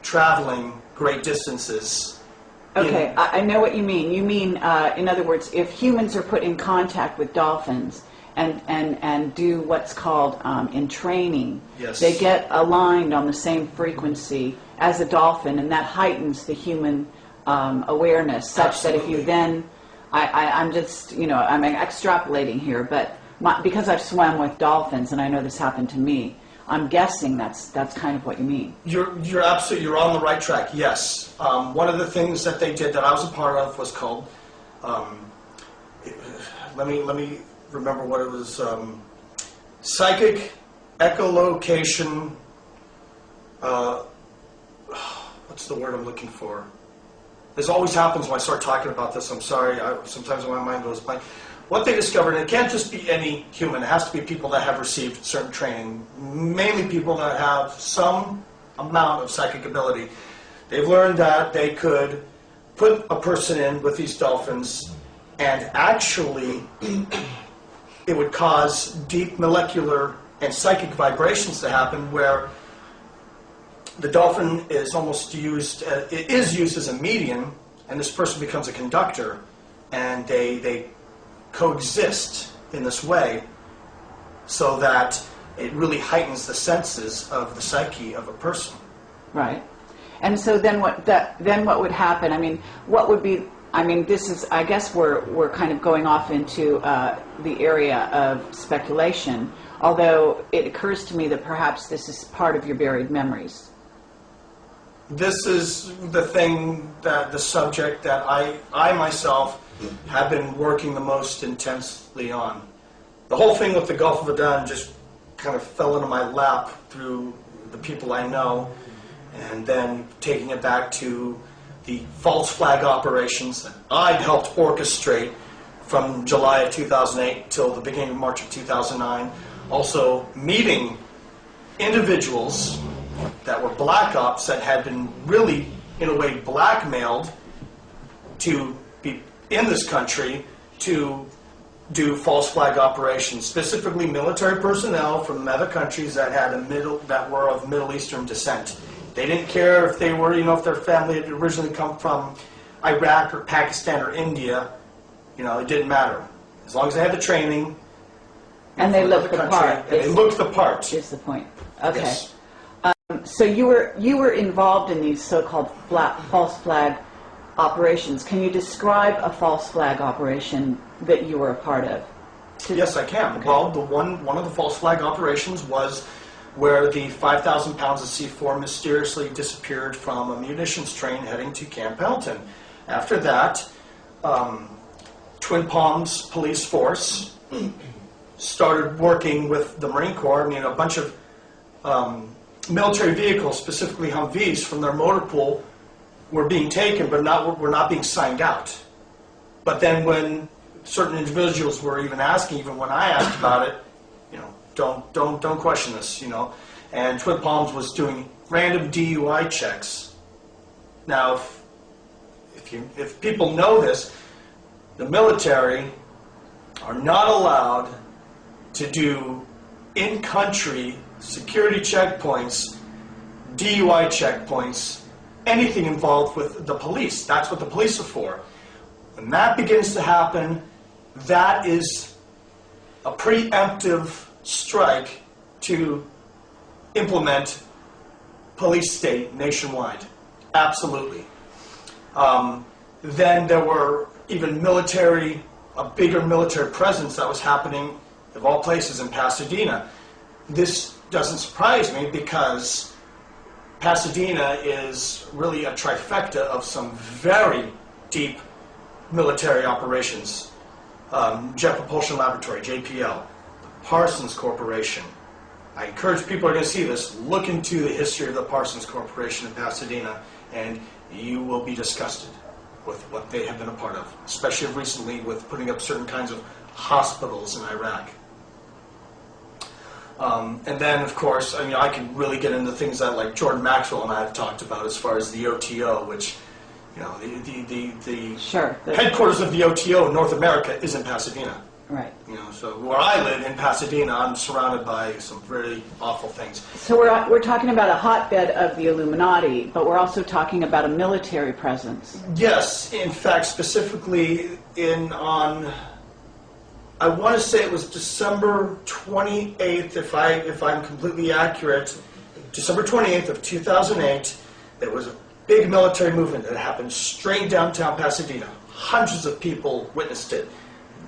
traveling great distances. Okay, I know what you mean. You mean, in other words, if humans are put in contact with dolphins and do what's called in training, yes, they get aligned on the same frequency as a dolphin, and that heightens the human awareness, such Absolutely. that if you then, I'm just, I'm extrapolating here, but because I've swam with dolphins and I know this happened to me, I'm guessing that's kind of what you mean. You're on the right track. Yes. One of the things that they did that I was a part of was called. Let me remember what it was. Psychic echolocation. What's the word I'm looking for? This always happens when I start talking about this. I'm sorry. Sometimes my mind goes blank. What they discovered, and it can't just be any human, it has to be people that have received certain training, mainly people that have some amount of psychic ability. They've learned that they could put a person in with these dolphins, and actually it would cause deep molecular and psychic vibrations to happen, where the dolphin is almost used, it is used as a medium, and this person becomes a conductor, and they coexist in this way, so that it really heightens the senses of the psyche of a person. Right. And so then what would happen? I mean, what would be? I mean, this is. I guess we're kind of going off into the area of speculation. Although it occurs to me that perhaps this is part of your buried memories. This is the subject that I myself have been working the most intensely on. The whole thing with the Golfo de Adén just kind of fell into my lap through the people I know, and then taking it back to the false flag operations that I'd helped orchestrate from July of 2008 till the beginning of March of 2009. Also meeting individuals that were black ops that had been really in a way, blackmailed to be in this country to do false flag operations, specifically military personnel from other countries that were of Middle Eastern descent. They didn't care if they were, if their family had originally come from Iraq or Pakistan or India. It didn't matter. As long as they had the training. And they looked the part. They looked the part. Is the point. Okay. Yes. So you were involved in these so-called false flag operations. Can you describe a false flag operation that you were a part of? Yes, I can. Okay. Well, one of the false flag operations was where the 5,000 pounds of C4 mysteriously disappeared from a munitions train heading to Camp Pendleton. After that, Twin Palms police force started working with the Marine Corps. A bunch of military vehicles, specifically Humvees, from their motor pool were being taken, but were not being signed out. But then when certain individuals were even asking, even when I asked about it, don't question this, And Twin Palms was doing random DUI checks. Now, if people know this, the military are not allowed to do in-country security checkpoints, DUI checkpoints, anything involved with the police. That's what the police are for. When that begins to happen, that is a preemptive strike to implement police state nationwide. Absolutely. Then there were even a bigger military presence that was happening, of all places, in Pasadena. This doesn't surprise me because Pasadena is really a trifecta of some very deep military operations. Jet Propulsion Laboratory, JPL, Parsons Corporation. I encourage people who are going to see this, look into the history of the Parsons Corporation in Pasadena, and you will be disgusted with what they have been a part of, especially recently with putting up certain kinds of hospitals in Iraq. And then, of course, I could really get into things that like Jordan Maxwell and I have talked about as far as the OTO, which, the headquarters of the OTO in North America is in Pasadena. Right. So where I live in Pasadena, I'm surrounded by some very awful things. So we're talking about a hotbed of the Illuminati, but we're also talking about a military presence. Yes, in fact, specifically I want to say it was December 28th, if I'm completely accurate, December 28th of 2008, there was a big military movement that happened straight downtown Pasadena. Hundreds of people witnessed it.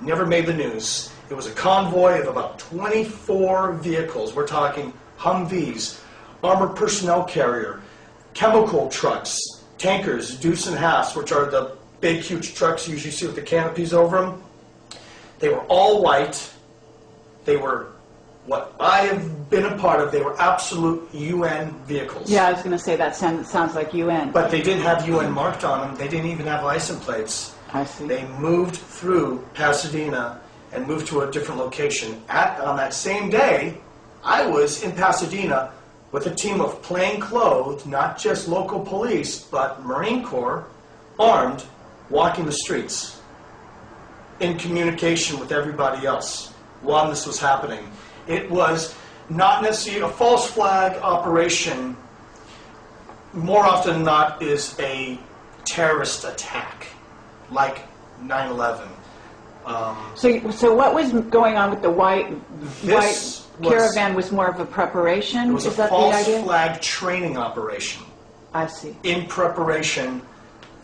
Never made the news. It was a convoy of about 24 vehicles. We're talking Humvees, armored personnel carrier, chemical trucks, tankers, deuce and halves, which are the big, huge trucks you usually see with the canopies over them. They were all white. They were what I have been a part of. They were absolute UN vehicles. Yeah, I was going to say that sounds like UN. But they didn't have UN marked on them. They didn't even have license plates. I see. They moved through Pasadena and moved to a different location. On that same day, I was in Pasadena with a team of plainclothes, not just local police, but Marine Corps, armed, walking the streets, in communication with everybody else while this was happening. It was not necessarily a false flag operation. More often than not is a terrorist attack, like 9/11. So what was going on with the white caravan was more of a preparation? It was Is a that false the idea? flag training operation. I see. In preparation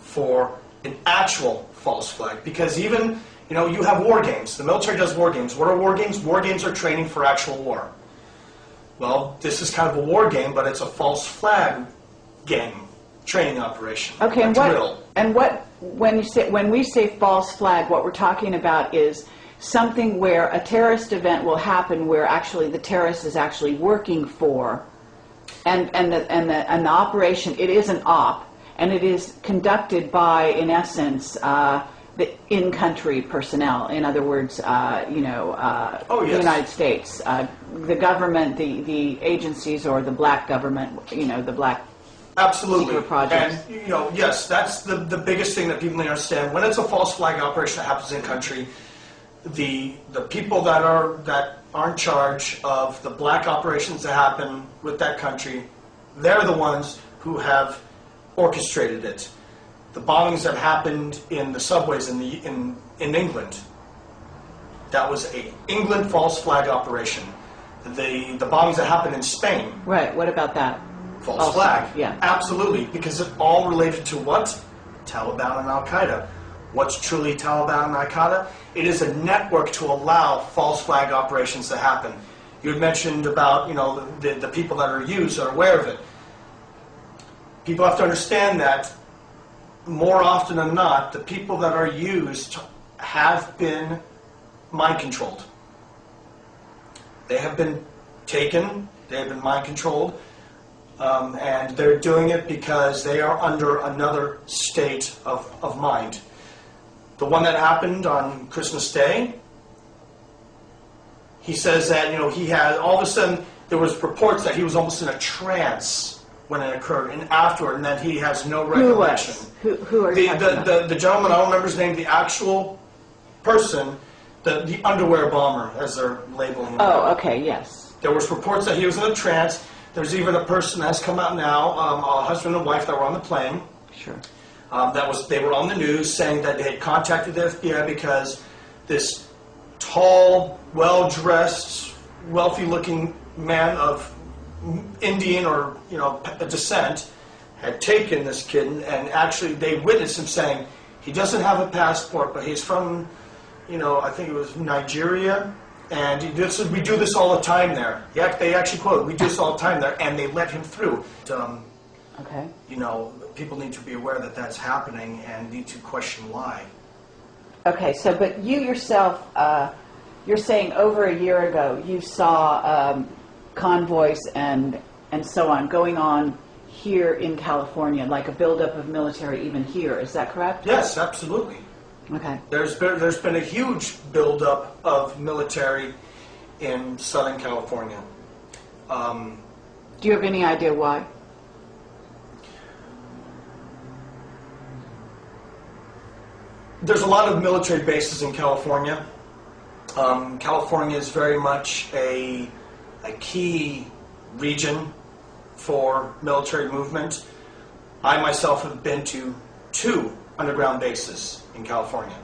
for an actual false flag. Because even, you have war games. The military does war games. What are war games? War games are training for actual war. Well, this is kind of a war game, but it's a false flag game training operation. Okay, and when we say false flag, what we're talking about is something where a terrorist event will happen where actually the terrorist is actually working for, and the operation, it is an op, and it is conducted by, in essence, the in-country personnel. In other words, the United States, the government, the agencies, or the black government, the black Absolutely. secret projects. And, you know, yes, that's the biggest thing that people need to understand. When it's a false flag operation that happens in a country, the people that are in charge of the black operations that happen with that country, they're the ones who have orchestrated it. The bombings that happened in the subways in England, that was a England false flag operation. The bombings that happened in Spain, Right. What about that? false Also, flag. yeah. Absolutely, because it's all related to what? Taliban and Al-Qaeda. What's truly Taliban and Al-Qaeda? It is a network to allow false flag operations to happen. You had mentioned about, you know, the people that are used are aware of it. People have to understand that more often than not, the people that are used have been mind controlled. They have been taken, they have been mind controlled, and they're doing it because they are under another state of mind. The one that happened on Christmas Day, he says that, you know, he had, all of a sudden, there was reports that he was almost in a trance when it occurred, and afterward, and that he has no recollection. Who are you talking about? The gentleman, I don't remember his name, the actual person, the underwear bomber, as they're labeling him. Oh, okay, yes. There was reports that he was in a trance. There's even a person that's come out now, a husband and wife that were on the plane. Sure. They were on the news saying that they had contacted the FBI because this tall, well-dressed, wealthy-looking man of Indian or, you know, descent had taken this kid, and actually they witnessed him saying he doesn't have a passport, but he's from, you know, I think it was Nigeria, and we do this all the time there. They actually quote, "We do this all the time there," and they let him through. Okay. You know, people need to be aware that that's happening and need to question why. Okay, so, but you yourself, you're saying over a year ago you saw convoys and so on going on here in California, like a buildup of military even here. Is that correct? Yes, absolutely. Okay. There's been a huge buildup of military in Southern California. Do you have any idea why? There's a lot of military bases in California. California is very much a key region for military movement. I myself have been to 2 underground bases in California.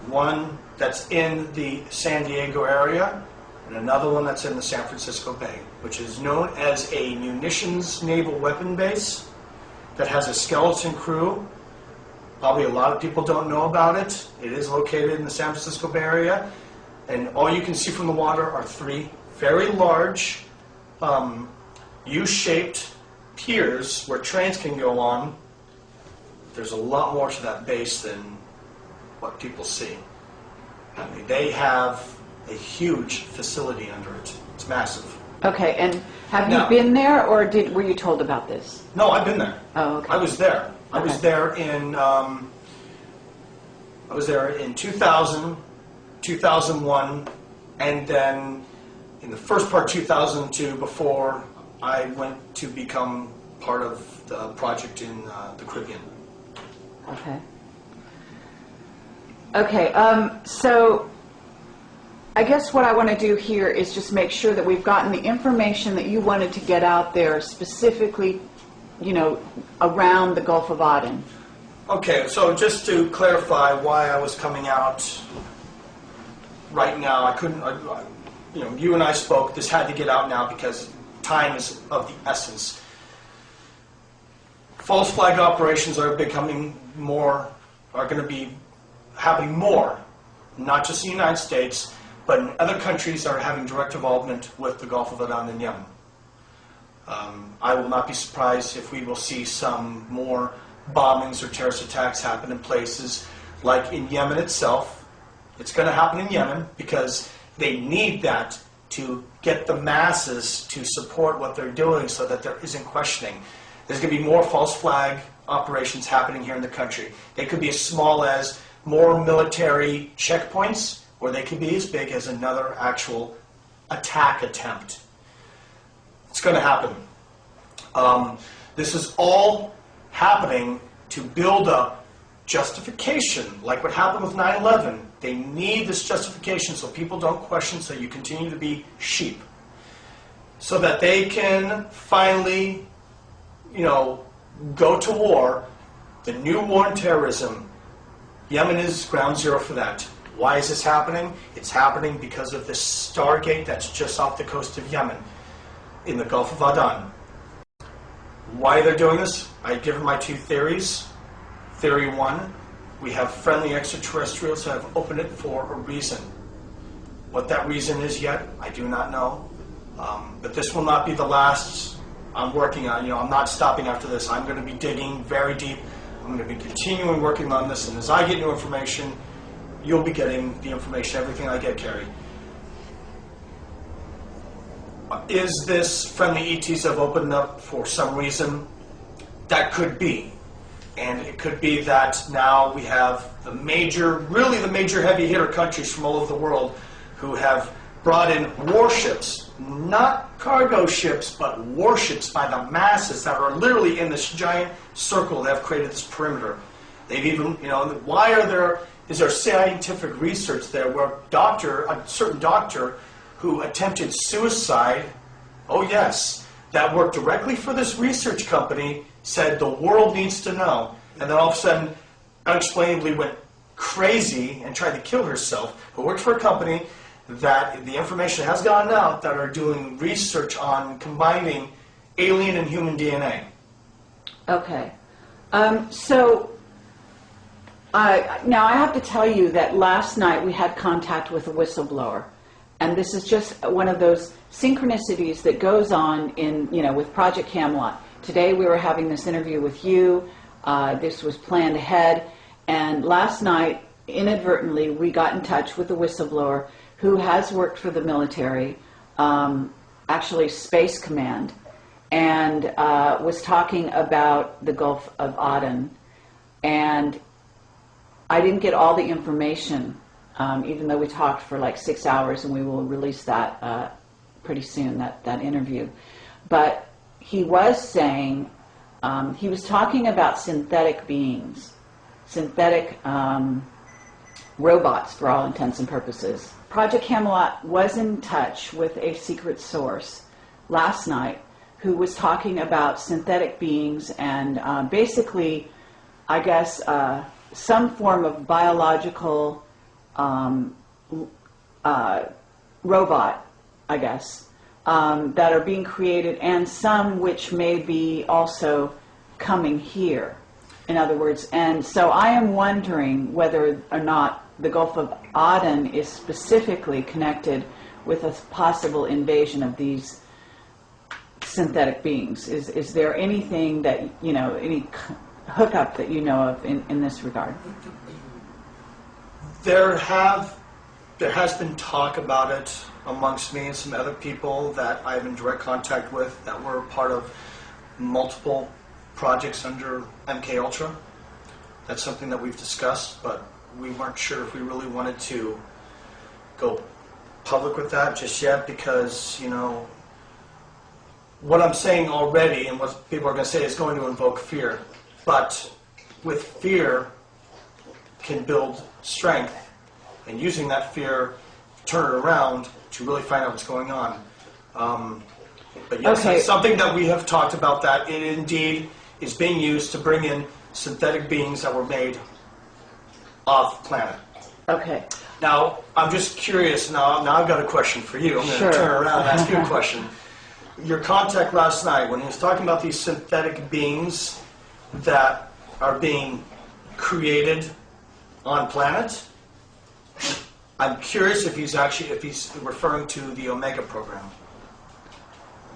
One that's in the San Diego area, and another one that's in the San Francisco Bay, which is known as a munitions naval weapon base that has a skeleton crew. Probably a lot of people don't know about it. It is located in the San Francisco Bay Area, and all you can see from the water are 3 very large U-shaped piers where trains can go on. There's a lot more to that base than what people see. I mean, they have a huge facility under it. It's massive. Okay, and have you No. been there, or were you told about this? No, I've been there. Oh, okay. I was there. I was Okay. there in 2000, 2001, and then in the first part 2002 before I went to become part of the project in the Caribbean. Okay. Okay, so I guess what I want to do here is just make sure that we've gotten the information that you wanted to get out there specifically, you know, around the Gulf of Aden. Okay, so just to clarify why I was coming out right now, I couldn't, you know, you and I spoke, this had to get out now because time is of the essence. False flag operations are becoming more, are going to be happening more, not just in the United States, but in other countries that are having direct involvement with the Gulf of Aden and Yemen. I will not be surprised if we will see some more bombings or terrorist attacks happen in places like in Yemen itself. It's going to happen in Yemen because they need that to get the masses to support what they're doing so that there isn't questioning. There's going to be more false flag operations happening here in the country. They could be as small as more military checkpoints, or they could be as big as another actual attack attempt. It's going to happen. This is all happening to build up justification, like what happened with 9/11. They need this justification so people don't question, so you continue to be sheep. So that they can finally, go to war. The new war on terrorism, Yemen is ground zero for that. Why is this happening? It's happening because of this Stargate that's just off the coast of Yemen, in the Gulf of Adén. Why they're doing this? I give my two theories. Theory one, we have friendly extraterrestrials that have opened it for a reason. What that reason is yet, I do not know. But this will not be the last I'm working on. I'm not stopping after this. I'm going to be digging very deep. I'm going to be continuing working on this, and as I get new information, you'll be getting the information, everything I get, Carrie. Is this friendly ETs have opened up for some reason? That could be. And it could be that now we have the major heavy hitter countries from all over the world who have brought in warships, not cargo ships, but warships by the masses that are literally in this giant circle that have created this perimeter. They've even, is there scientific research there where a certain doctor who attempted suicide, oh yes, that worked directly for this research company, said the world needs to know, and then all of a sudden unexplainably went crazy and tried to kill herself, who worked for a company that the information has gotten out that are doing research on combining alien and human DNA. Okay. Now I have to tell you that last night we had contact with a whistleblower. And this is just one of those synchronicities that goes on with Project Camelot. Today we were having this interview with you. This was planned ahead. And last night, inadvertently, we got in touch with a whistleblower who has worked for the military, actually Space Command, and was talking about the Gulf of Adén. And I didn't get all the information, even though we talked for like 6 hours, and we will release that pretty soon, that interview. But he was saying, he was talking about synthetic beings, synthetic robots for all intents and purposes. Project Camelot was in touch with a secret source last night who was talking about synthetic beings and basically, I guess, some form of biological robot, I guess, that are being created, and some which may be also coming here. In other words, and so I am wondering whether or not the Gulf of Adén is specifically connected with a possible invasion of these synthetic beings. Is there anything that, any hookup that you know of in this regard? There has been talk about it amongst me and some other people that I'm in direct contact with that were part of multiple projects under MKUltra. That's something that we've discussed, but we weren't sure if we really wanted to go public with that just yet because, what I'm saying already and what people are going to say is going to invoke fear. But with fear can build strength, and using that fear, turn it around to really find out what's going on. But yes, okay. It's something that we have talked about, that it indeed is being used to bring in synthetic beings that were made off planet. Okay. Now, I'm just curious, now I've got a question for you. I'm going to turn around and ask you a question. Your contact last night, when he was talking about these synthetic beings that are being created on planet, I'm curious if he's referring to the Omega program.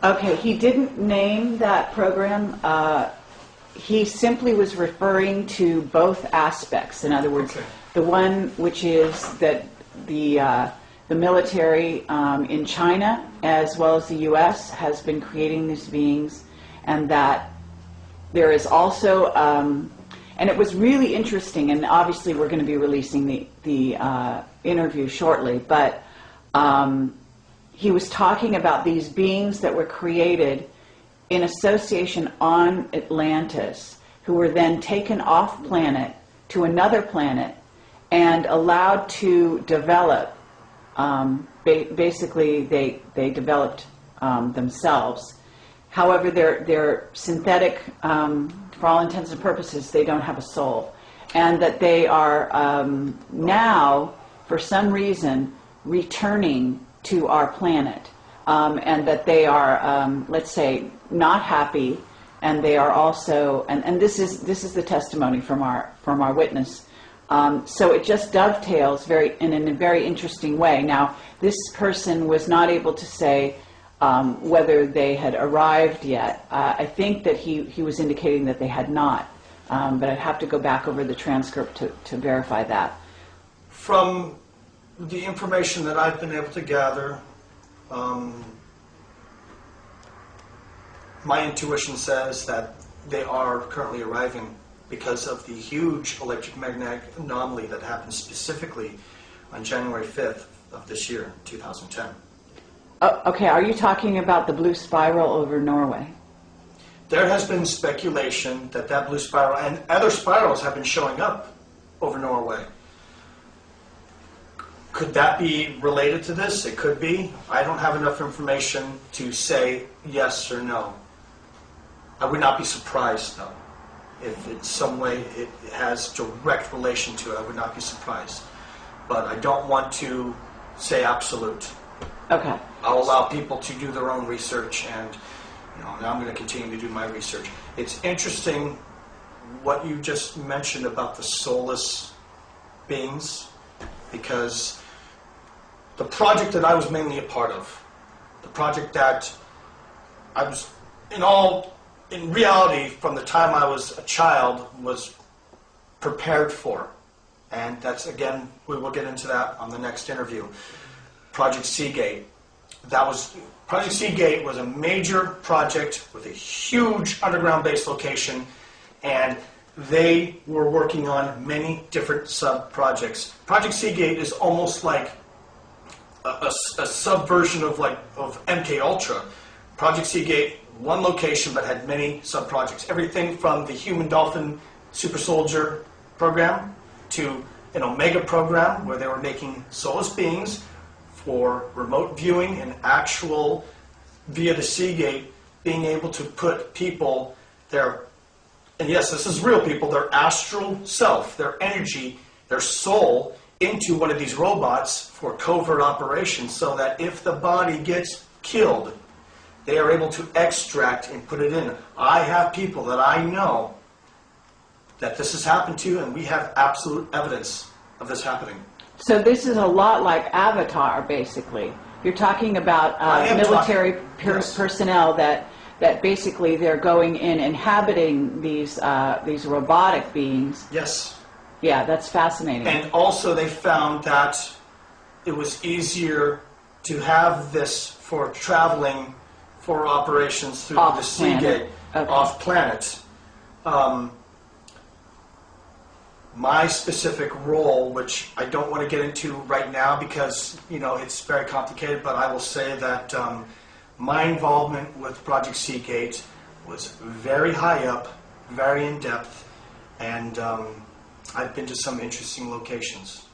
Okay, he didn't name that program. He simply was referring to both aspects. In other words, the one which is that the military in China as well as the U.S. has been creating these beings, and that there is also, and it was really interesting, and obviously we're going to be releasing the interview shortly, but he was talking about these beings that were created in association on Atlantis who were then taken off planet to another planet and allowed to develop. Basically, they developed themselves. However, they're synthetic. For all intents and purposes, they don't have a soul. And that they are now, for some reason, returning to our planet. And that they are, let's say, not happy, and they are also, and this is the testimony from our witness. So it just dovetails in a very interesting way. Now, this person was not able to say whether they had arrived yet. I think that he was indicating that they had not, but I'd have to go back over the transcript to verify that. From the information that I've been able to gather, my intuition says that they are currently arriving because of the huge electromagnetic anomaly that happened specifically on January 5th of this year, 2010. Okay, are you talking about the blue spiral over Norway? There has been speculation that that blue spiral and other spirals have been showing up over Norway. Could that be related to this? It could be. I don't have enough information to say yes or no. I would not be surprised, though. If in some way it has direct relation to it, I would not be surprised. But I don't want to say absolute. Okay. I'll allow people to do their own research, and now I'm going to continue to do my research. It's interesting what you just mentioned about the soulless beings, because the project that I was mainly a part of, the project that I was in reality, from the time I was a child, was prepared for. And that's, again, we will get into that on the next interview. Project Seagate. Project Seagate was a major project with a huge underground base location, and they were working on many different sub-projects. Project Seagate is almost like a subversion of MKUltra. Project Seagate, one location, but had many sub-projects. Everything from the Human Dolphin Super Soldier program to an Omega program where they were making soulless beings for remote viewing and actual, via the Seagate, being able to put people, and yes, this is real people, their astral self, their energy, their soul, into one of these robots for covert operations, so that if the body gets killed, they are able to extract and put it in. I have people that I know that this has happened to, and we have absolute evidence of this happening. So this is a lot like Avatar, basically. You're talking about military personnel that basically they're going in, inhabiting these robotic beings. Yes. Yeah, that's fascinating. And also they found that it was easier to have this for traveling for operations through the Seagate, off planet. My specific role, which I don't want to get into right now because it's very complicated, but I will say that my involvement with Project Seagate was very high up, very in depth, and I've been to some interesting locations.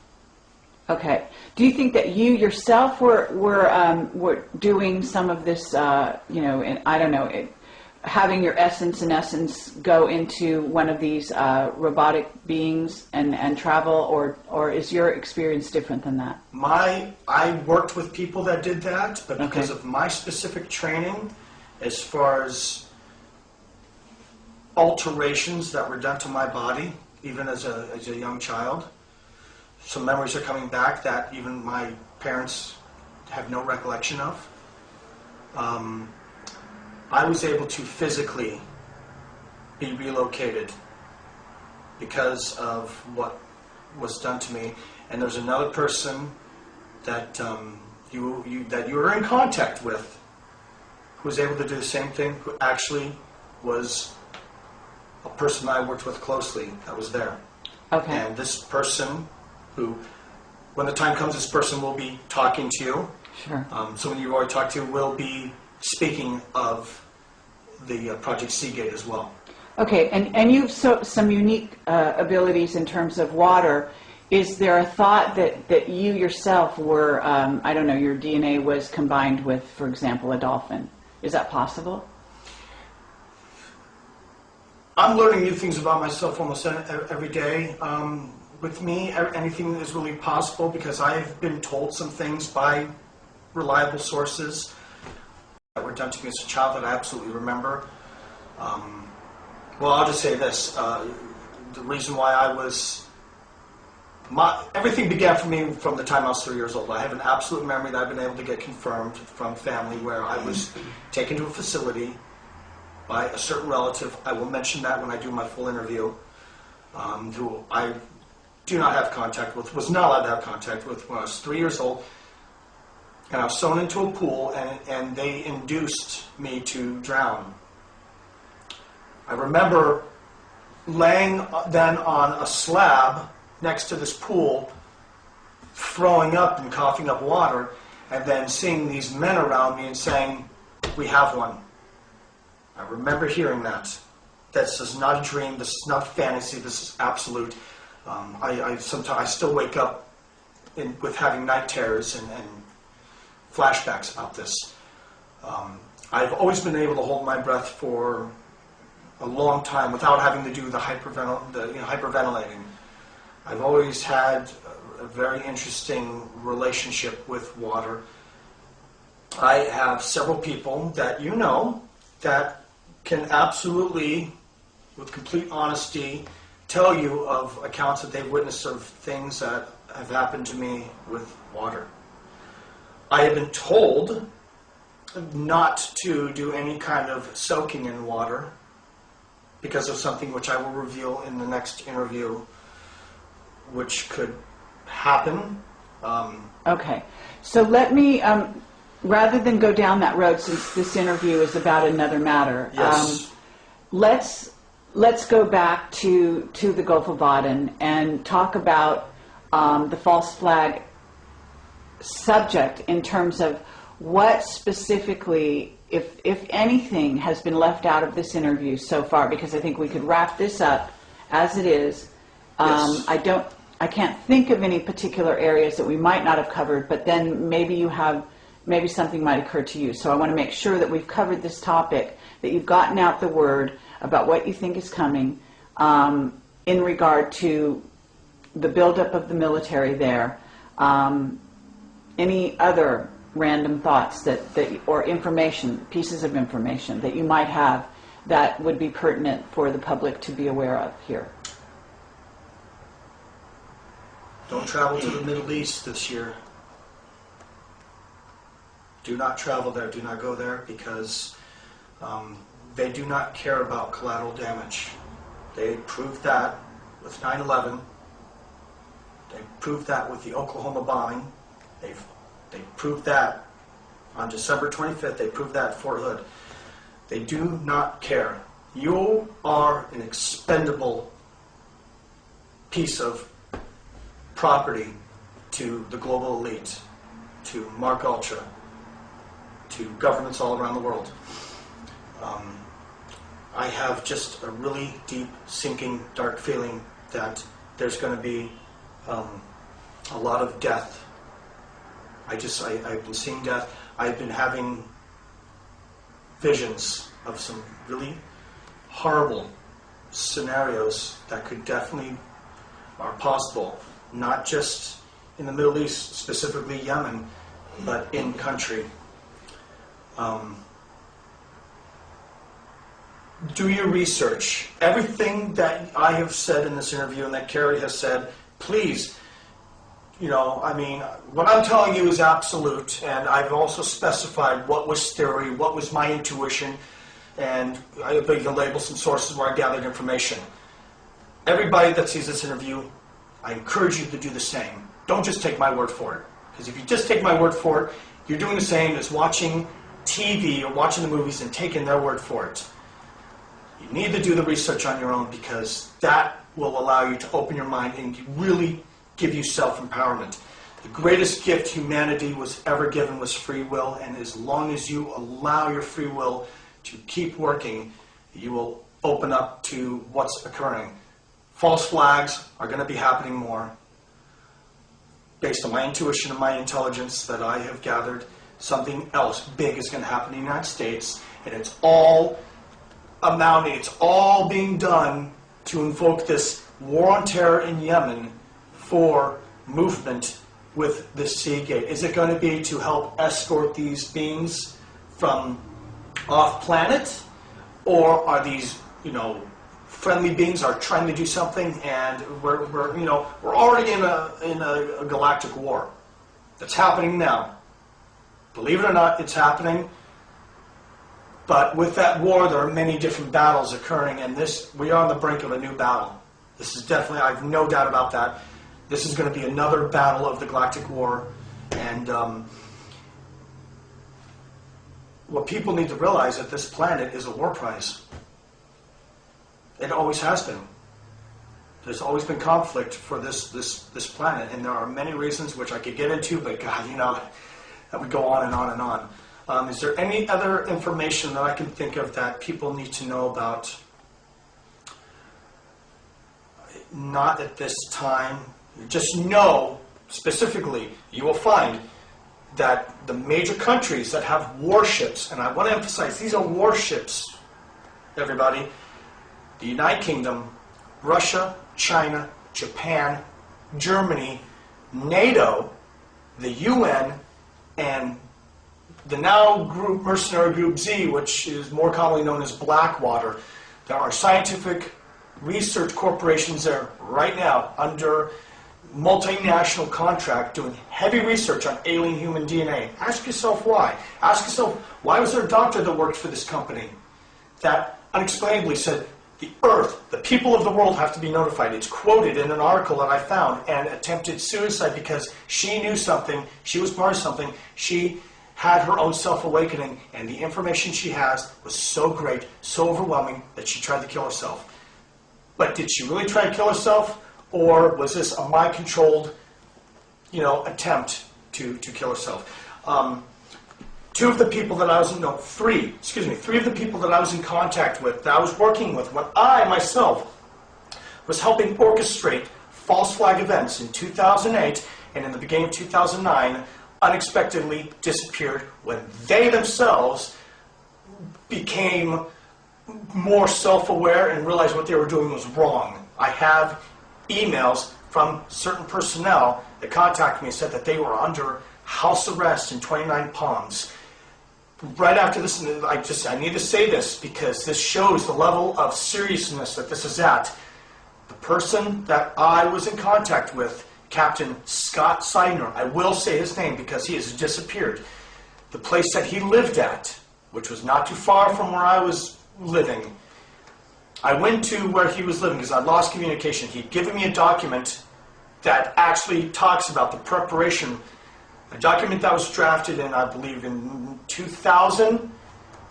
Okay. Do you think that you yourself were doing some of this, and I don't know, having your essence go into one of these robotic beings and travel, or is your experience different than that? I worked with people that did that, but because of my specific training, as far as alterations that were done to my body, even as a young child, some memories are coming back that even my parents have no recollection of. I was able to physically be relocated because of what was done to me. And there's another person that you were in contact with who was able to do the same thing, who actually was a person I worked with closely that was there. Okay. And this person who, when the time comes, this person will be talking to you. Sure. Someone you've already talked to will be speaking of the Project Seagate as well. Okay, and you've some unique abilities in terms of water. Is there a thought that you yourself were, I don't know, your DNA was combined with, for example, a dolphin? Is that possible? I'm learning new things about myself almost every day. With me, anything is really possible because I've been told some things by reliable sources that were done to me as a child that I absolutely remember. Well, I'll just say this. The reason why I was... everything began for me from the time I was 3 years old. I have an absolute memory that I've been able to get confirmed from family where I was taken to a facility by a certain relative. I will mention that when I do my full interview, who I do not have contact with, was not allowed to have contact with when I was 3 years old. And I was thrown into a pool, and they induced me to drown. I remember laying then on a slab next to this pool, throwing up and coughing up water, and then seeing these men around me and saying, "We have one." I remember hearing that. This is not a dream, this is not fantasy, this is absolute. I still wake up with having night terrors and flashbacks about this. I've always been able to hold my breath for a long time without having to do the hyperventilating. I've always had a very interesting relationship with water. I have several people that you know that can absolutely, with complete honesty, tell you of accounts that they've witnessed of things that have happened to me with water. I have been told not to do any kind of soaking in water because of something which I will reveal in the next interview, which could happen. Okay, so let me, rather than go down that road, since this interview is about another matter, Yes. let's go back to the Golfo of Adén and talk about the false flag subject in terms of what specifically, if anything, has been left out of this interview so far, because I think we could wrap this up as it is. Yes. I can't think of any particular areas that we might not have covered, but then maybe something might occur to you. So I want to make sure that we've covered this topic, that you've gotten out the word about what you think is coming in regard to the buildup of the military there. Any other random thoughts or information, pieces of information that you might have that would be pertinent for the public to be aware of here? Don't travel to the Middle East this year. Do not travel there, do not go there, because they do not care about collateral damage. They proved that with 9/11. They proved that with the Oklahoma bombing. They proved that on December 25th. They proved that at Fort Hood. They do not care. You are an expendable piece of property to the global elite, to MKUltra, to governments all around the world. I have just a really deep, sinking, dark feeling that there's going to be a lot of death. I've been seeing death. I've been having visions of some really horrible scenarios that could definitely are possible, not just in the Middle East, specifically Yemen, but in country. Do your research. Everything that I have said in this interview and that Carrie has said, please, what I'm telling you is absolute, and I've also specified what was theory, what was my intuition, and I can label some sources where I gathered information. Everybody that sees this interview, I encourage you to do the same. Don't just take my word for it, because if you just take my word for it, you're doing the same as watching TV or watching the movies and taking their word for it. You need to do the research on your own, because that will allow you to open your mind and really give you self-empowerment. The greatest gift humanity was ever given was free will, and as long as you allow your free will to keep working, you will open up to what's occurring. False flags are going to be happening more. Based on my intuition and my intelligence that I have gathered, something else big is going to happen in the United States, and it's all amounting, it's all being done to invoke this war on terror in Yemen for movement with the Seagate. Is it going to be to help escort these beings from off planet, or are these, friendly beings are trying to do something, and we're already in a galactic war that's happening now. Believe it or not, it's happening. But with that war, there are many different battles occurring, and we are on the brink of a new battle. This is definitely, I have no doubt about that. This is going to be another battle of the galactic war, and what people need to realize is that this planet is a war prize. It always has been. There's always been conflict for this planet, and there are many reasons which I could get into, but God, that would go on and on and on. Is there any other information that I can think of that people need to know about? Not at this time. Just know, specifically, you will find that the major countries that have warships, and I want to emphasize, these are warships, everybody, the United Kingdom, Russia, China, Japan, Germany, NATO, the UN, and the now mercenary group Z, which is more commonly known as Blackwater. There are scientific research corporations there right now under multinational contract doing heavy research on alien human DNA. Ask yourself why. Ask yourself, why was there a doctor that worked for this company that unexplainably said, the Earth, the people of the world have to be notified. It's quoted in an article that I found, and attempted suicide because she knew something, she was part of something, she had her own self-awakening, and the information she has was so great, so overwhelming, that she tried to kill herself. But did she really try to kill herself, or was this a mind-controlled, attempt to kill herself? Three of the people that I was in contact with, that I was working with, when I myself was helping orchestrate false flag events in 2008 and in the beginning of 2009, unexpectedly disappeared when they themselves became more self-aware and realized what they were doing was wrong. I have emails from certain personnel that contacted me and said that they were under house arrest in 29 Palms. Right after this, I need to say this because this shows the level of seriousness that this is at. The person that I was in contact with, Captain Scott Seidner, I will say his name because he has disappeared. The place that he lived at, which was not too far from where I was living, I went to where he was living because I lost communication. He'd given me a document that actually talks about the preparation, a document that was drafted in, I believe, in 2000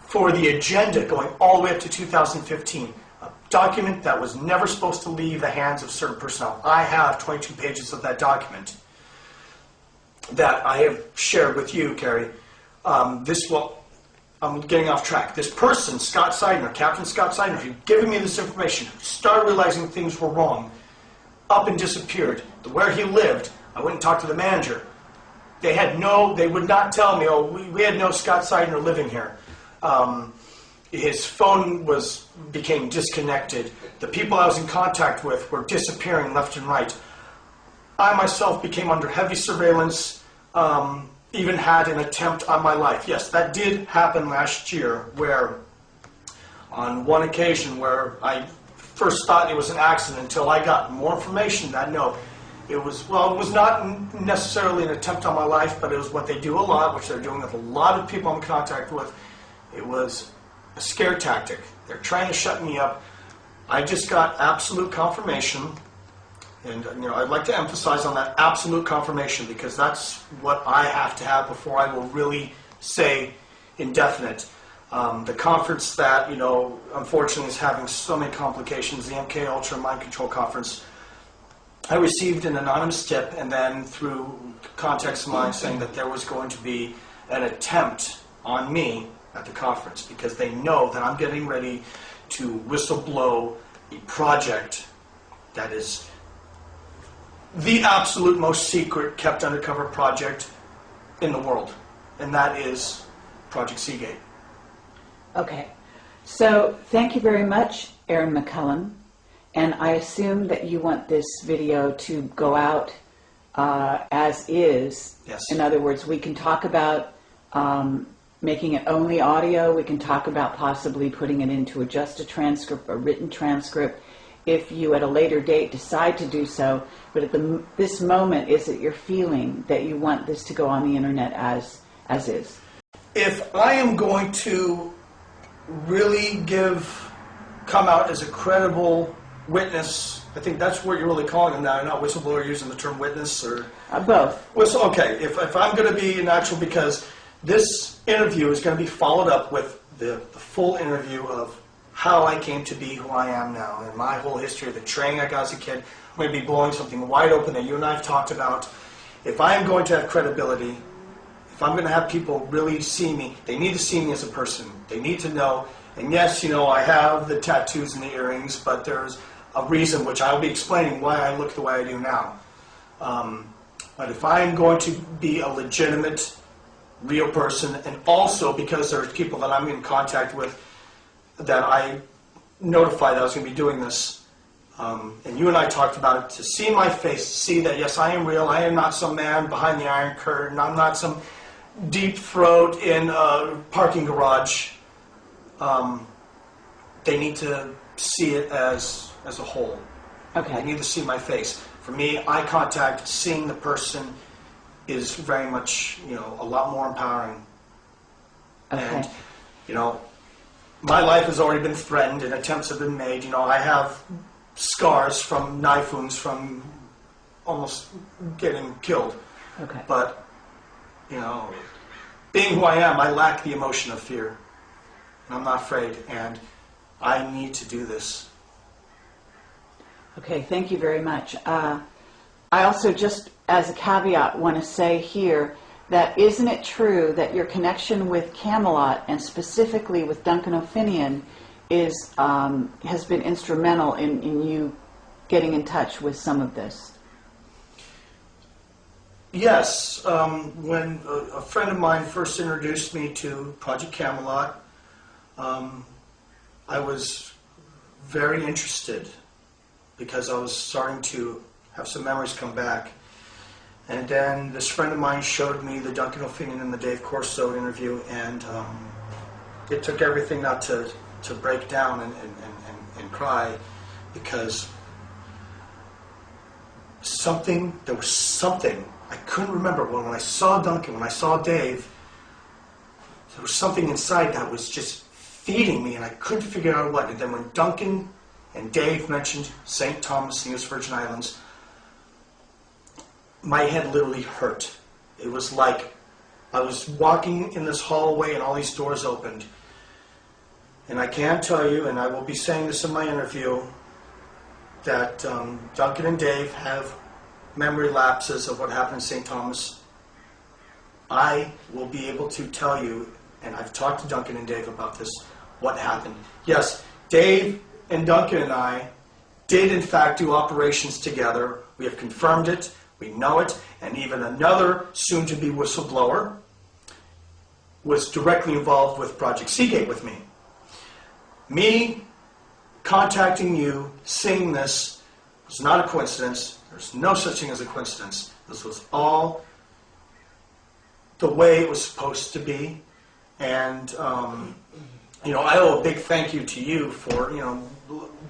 for the agenda going all the way up to 2015. A document that was never supposed to leave the hands of certain personnel. I have 22 pages of that document that I have shared with you, Carrie. I'm getting off track. This person, Scott Seidner, Captain Scott Seidner, who'd given me this information, started realizing things were wrong, up and disappeared. Where he lived, I went and talked to the manager. They would not tell me, we had no Scott Seidner living here. His phone became disconnected. The people I was in contact with were disappearing left and right. I myself became under heavy surveillance, even had an attempt on my life. Yes, that did happen last year, where on one occasion where I first thought it was an accident until I got more information that no, it was not necessarily an attempt on my life, but it was what they do a lot, which they're doing with a lot of people I'm in contact with. It was a scare tactic. They're trying to shut me up. I just got absolute confirmation, and I'd like to emphasize on that absolute confirmation because that's what I have to have before I will really say indefinite. The conference that, unfortunately is having so many complications, the MKUltra Mind Control Conference, I received an anonymous tip, and then through contacts of mine saying that there was going to be an attempt on me at the conference, because they know that I'm getting ready to whistleblow a project that is the absolute most secret, kept undercover project in the world, and that is Project Seagate. Okay. So thank you very much, Aaron McCollum. And I assume that you want this video to go out as is. Yes. In other words, we can talk about making it only audio. We can talk about possibly putting it into just a transcript, a written transcript, if you at a later date decide to do so. But at this moment, is it your feeling that you want this to go on the internet as is? If I am going to really come out as a credible witness, I think that's what you're really calling them now. You're not whistleblower using the term witness, or both. Okay, if I'm going to be an actual, because this interview is going to be followed up with the full interview of how I came to be who I am now, and my whole history of the training I got as a kid. I'm going to be blowing something wide open that you and I have talked about. If I am going to have credibility, if I'm going to have people really see me, they need to see me as a person. They need to know. And yes, I have the tattoos and the earrings, but there's a reason, which I'll be explaining why I look the way I do now. But if I'm going to be a legitimate, real person, and also because there's people that I'm in contact with that I notified that I was going to be doing this, and you and I talked about it, to see my face, see that yes, I am real, I am not some man behind the Iron Curtain, I'm not some deep throat in a parking garage. They need to see it as a whole. Okay. They need to see my face. For me, eye contact, seeing the person is very much, a lot more empowering. Okay. And, my life has already been threatened and attempts have been made. I have scars from knife wounds from almost getting killed. Okay. But, being who I am, I lack the emotion of fear. And I'm not afraid, and I need to do this. Okay, thank you very much. I also, just as a caveat, want to say here that isn't it true that your connection with Camelot, and specifically with Duncan O'Finian, has been instrumental in you getting in touch with some of this? Yes. When a friend of mine first introduced me to Project Camelot, I was very interested because I was starting to have some memories come back. And then this friend of mine showed me the Duncan O'Finian and the Dave Corso interview, and it took everything not to break down and cry, because there was something, I couldn't remember, when I saw Duncan, when I saw Dave, there was something inside that was just feeding me, and I couldn't figure out what. And then when Duncan and Dave mentioned St. Thomas and the US Virgin Islands, my head literally hurt. It was like I was walking in this hallway and all these doors opened. And I can tell you, and I will be saying this in my interview, that Duncan and Dave have memory lapses of what happened in St. Thomas. I will be able to tell you, and I've talked to Duncan and Dave about this, what happened. Yes, Dave and Duncan and I did in fact do operations together. We have confirmed it. We know it, and even another soon-to-be whistleblower was directly involved with Project Seagate with me. Me contacting you, seeing this, was not a coincidence. There's no such thing as a coincidence. This was all the way it was supposed to be, and I owe a big thank you to you for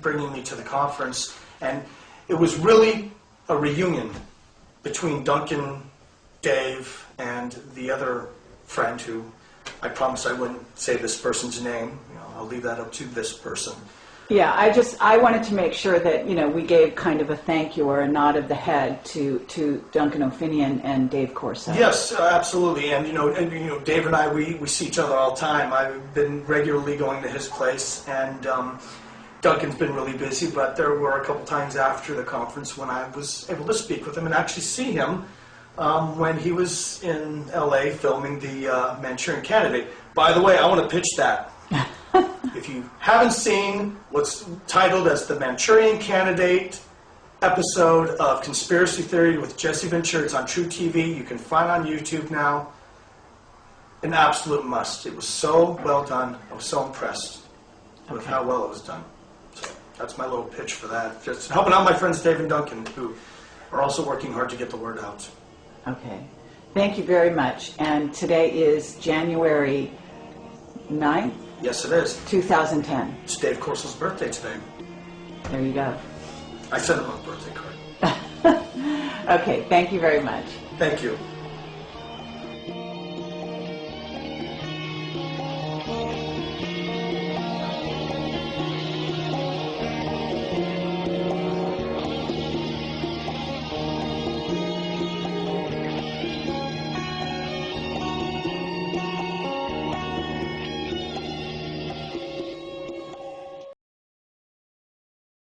bringing me to the conference, and it was really a reunion between Duncan, Dave, and the other friend who I promised I wouldn't say this person's name. I'll leave that up to this person. Yeah, I wanted to make sure that we gave kind of a thank you or a nod of the head to Duncan O'Finian and Dave Corso. Yes, absolutely, and Dave and I we see each other all the time. I've been regularly going to his place, and Duncan's been really busy, but there were a couple times after the conference when I was able to speak with him and actually see him when he was in LA filming the Manchurian Candidate. By the way, I want to pitch that. If you haven't seen what's titled as the Manchurian Candidate episode of Conspiracy Theory with Jesse Ventura, it's on True TV. You can find it on YouTube now. An absolute must. It was so well done. I was so impressed with how well it was done. So that's my little pitch for that. Just helping out my friends Dave and Duncan, who are also working hard to get the word out. Okay. Thank you very much. And today is January 9th, Yes, it is. 2010. It's Dave Corso's birthday today. There you go. I sent him a birthday card. Okay, thank you very much. Thank you.